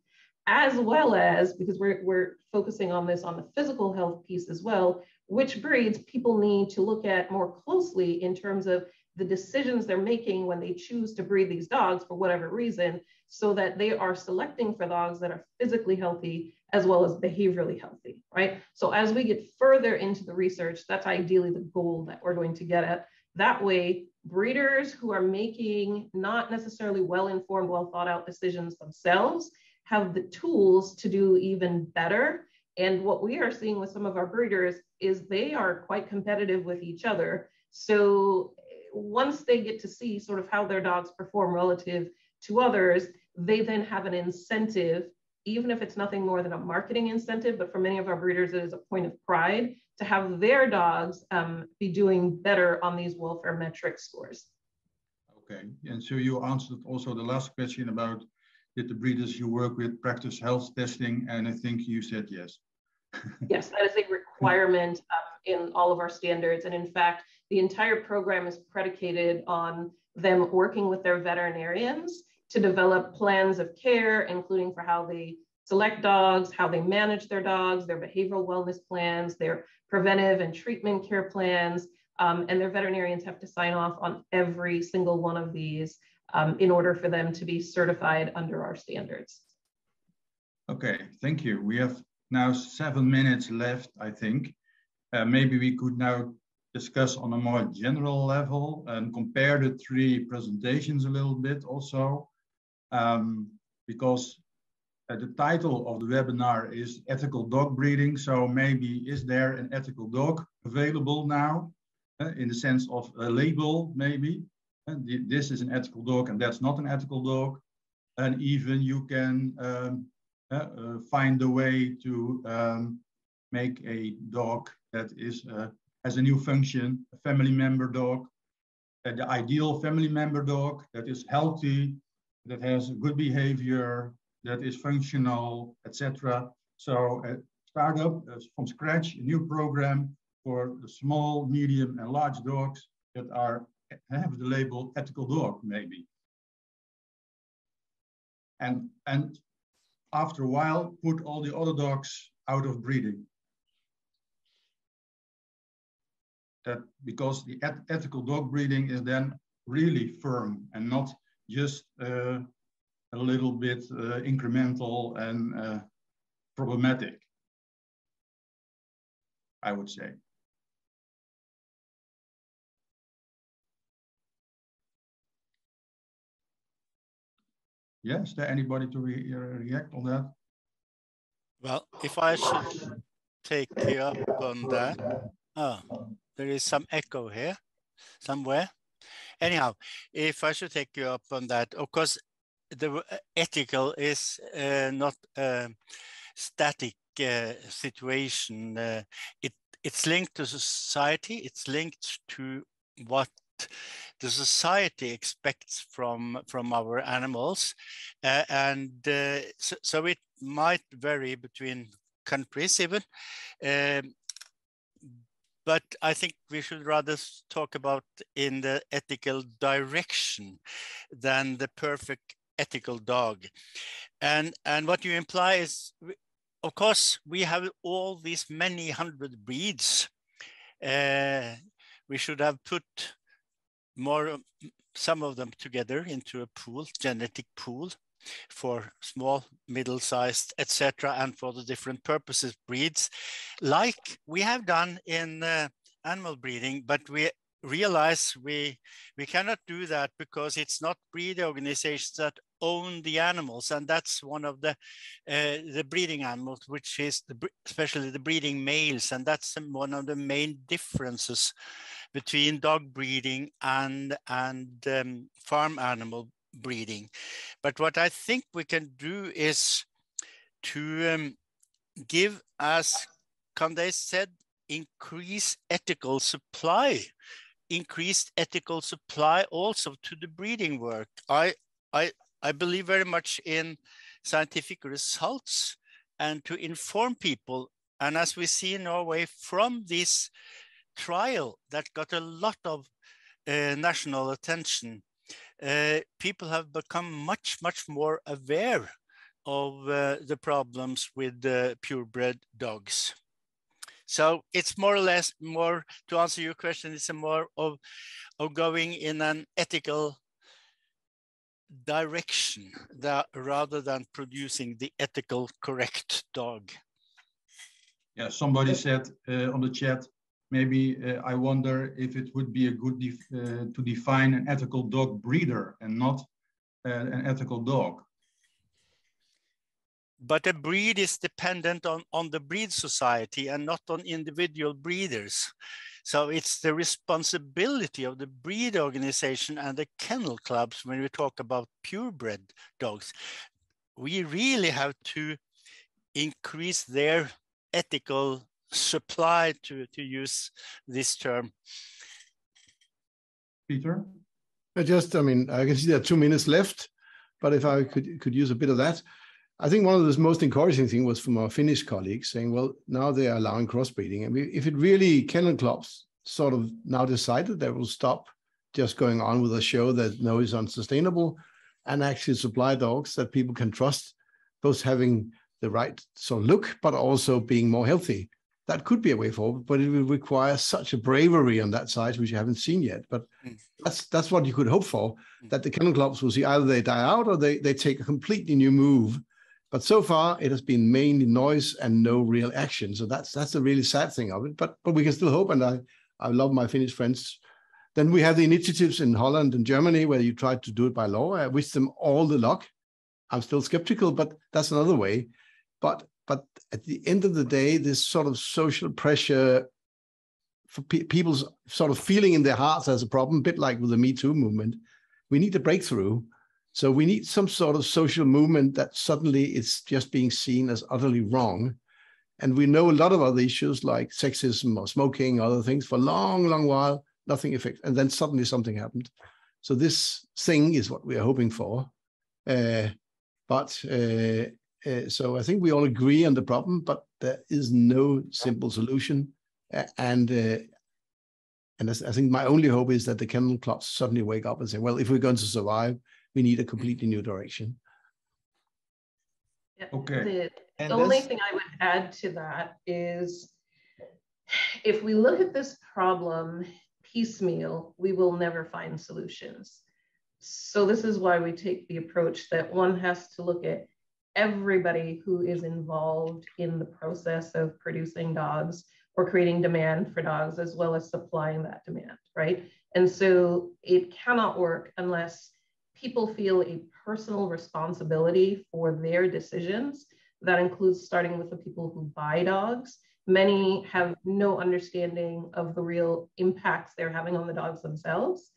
Speaker 4: as well as, because we're focusing on this on the physical health piece as well, which breeds people need to look at more closely in terms of the decisions they're making when they choose to breed these dogs for whatever reason, so that they are selecting for dogs that are physically healthy as well as behaviorally healthy, right? So as we get further into the research, that's ideally the goal that we're going to get at. That way, breeders who are making not necessarily well-informed, well-thought-out decisions themselves have the tools to do even better. And what we are seeing with some of our breeders is they are quite competitive with each other. So once they get to see sort of how their dogs perform relative to others, they then have an incentive, even if it's nothing more than a marketing incentive, but for many of our breeders, it is a point of pride to have their dogs be doing better on these welfare metric scores.
Speaker 1: Okay, and so you answered also the last question about did the breeders you work with practice health testing, and I think you said yes.
Speaker 4: Yes, that is a requirement in all of our standards. And in fact, the entire program is predicated on them working with their veterinarians to develop plans of care, including for how they select dogs, how they manage their dogs, their behavioral wellness plans, their preventive and treatment care plans, and their veterinarians have to sign off on every single one of these in order for them to be certified under our standards.
Speaker 1: Okay, thank you. We have now 7 minutes left, I think. Maybe we could now discuss on a more general level and compare the 3 presentations a little bit also, because the title of the webinar is Ethical Dog Breeding. So maybe is there an ethical dog available now in the sense of a label maybe? This is an ethical dog and that's not an ethical dog. And even you can find a way to make a dog that is has a new function, a family member dog, the ideal family member dog that is healthy, that has good behavior, that is functional, etc. So start up from scratch a new program for the small, medium, and large dogs that have the label ethical dog, maybe. And after a while, put all the other dogs out of breeding. Because the ethical dog breeding is then really firm and not just a little bit incremental and problematic, I would say. Yeah, is there anybody to react on that?
Speaker 2: Well, if I should take you up on that. Oh, there is some echo here somewhere. Anyhow, if I should take you up on that, of course, the ethical is not a static situation. It's linked to society. It's linked to what the society expects from our animals, so it might vary between countries even. But I think we should rather talk about in the ethical direction than the perfect ethical dog. And what you imply is, of course, we have all these many hundred breeds. We should have put some of them together into a pool, genetic pool, for small, middle-sized, etc., and for the different purposes breeds, like we have done in animal breeding. But we realize we cannot do that because it's not breed organizations that own the animals, and that's one of the breeding animals, which is especially the breeding males, and that's one of the main differences between dog breeding and farm animal breeding. But what I think we can do is to give, as Candace said, increased ethical supply also to the breeding work. I believe very much in scientific results and to inform people. And as we see in Norway from this trial that got a lot of national attention, people have become much more aware of the problems with purebred dogs. So it's more or less to answer your question, it's more of going in an ethical direction rather than producing the ethical correct dog.
Speaker 1: Yeah, somebody said on the chat, maybe I wonder if it would be a good to define an ethical dog breeder and not an ethical dog.
Speaker 2: But a breed is dependent on the breed society and not on individual breeders. So it's the responsibility of the breed organization and the kennel clubs when we talk about purebred dogs. We really have to increase their ethical supply, to use this term.
Speaker 1: Peter?
Speaker 3: I can see there are 2 minutes left, but if I could use a bit of that. I think one of the most encouraging things was from our Finnish colleagues saying, well, now they are allowing crossbreeding. And if it really, kennel clubs sort of now decided they will stop just going on with a show that no is unsustainable and actually supply dogs that people can trust, both having the right sort of look, but also being more healthy. That could be a way forward, but it will require such a bravery on that side, which you haven't seen yet. But that's what you could hope for, that the kennel clubs will see either they die out or they take a completely new move. But so far, it has been mainly noise and no real action. So that's a really sad thing of it. But we can still hope, and I love my Finnish friends. Then we have the initiatives in Holland and Germany where you try to do it by law. I wish them all the luck. I'm still skeptical, but that's another way. But at the end of the day, this sort of social pressure for people's sort of feeling in their hearts as a problem, a bit like with the Me Too movement, we need a breakthrough. So we need some sort of social movement that suddenly it's just being seen as utterly wrong. And we know a lot of other issues like sexism or smoking, other things for a long while, nothing affects. And then suddenly something happened. So this thing is what we are hoping for. But so I think we all agree on the problem, but there is no simple solution. And I think my only hope is that the kennel clubs suddenly wake up and say, well, if we're going to survive, we need a completely new direction.
Speaker 4: Yeah.
Speaker 1: Okay.
Speaker 4: The only thing I would add to that is, if we look at this problem piecemeal, we will never find solutions. So this is why we take the approach that one has to look at everybody who is involved in the process of producing dogs or creating demand for dogs, as well as supplying that demand, right? And so it cannot work unless people feel a personal responsibility for their decisions. That includes starting with the people who buy dogs. Many have no understanding of the real impacts they're having on the dogs themselves.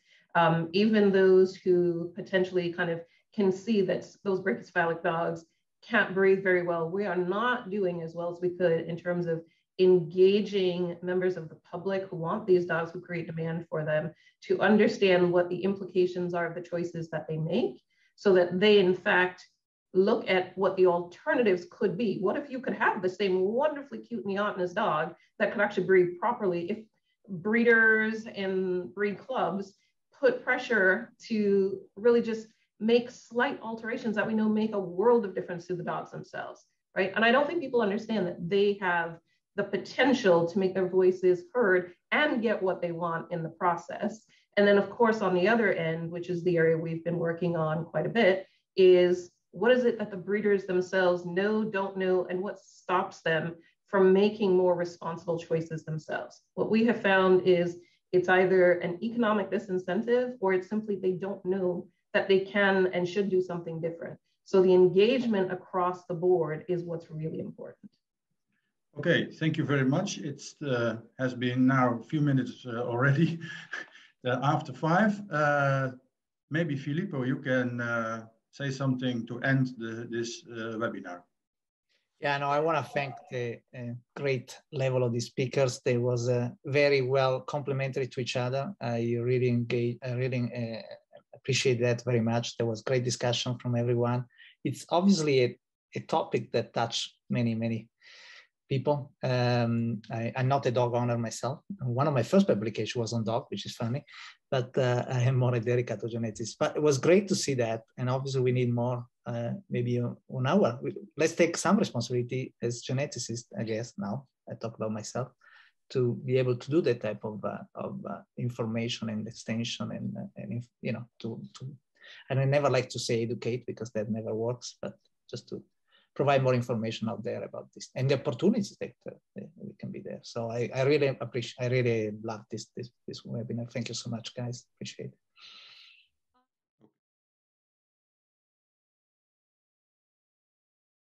Speaker 4: Even those who potentially kind of can see that those brachycephalic dogs can't breathe very well, we are not doing as well as we could in terms of engaging members of the public who want these dogs, who create demand for them, to understand what the implications are of the choices that they make, so that they in fact look at what the alternatives could be. What if you could have the same wonderfully cute neotenous dog that could actually breed properly if breeders and breed clubs put pressure to really just make slight alterations that we know make a world of difference to the dogs themselves, right? And I don't think people understand that they have the potential to make their voices heard and get what they want in the process. And then of course, on the other end, which is the area we've been working on quite a bit, is what is it that the breeders themselves know, don't know, and what stops them from making more responsible choices themselves? What we have found is it's either an economic disincentive, or it's simply they don't know that they can and should do something different. So the engagement across the board is what's really important.
Speaker 1: Okay, thank you very much. It has been now a few minutes already after 5. Maybe Filippo, you can say something to end this webinar.
Speaker 5: Yeah, no, I want to thank the great level of the speakers. They was very well complementary to each other. I really appreciate that very much. There was great discussion from everyone. It's obviously a topic that touched many people. I'm not a dog owner myself. One of my first publications was on dog, which is funny, but I am more a dedicated geneticist. But it was great to see that. And obviously we need more, maybe on our, let's take some responsibility as geneticists, I guess now, I talk about myself, to be able to do that type of information and extension and you know, and I never like to say educate because that never works, but just to provide more information out there about this and the opportunities that can be there. So I really appreciate, I really love this webinar. Thank you so much, guys. Appreciate it.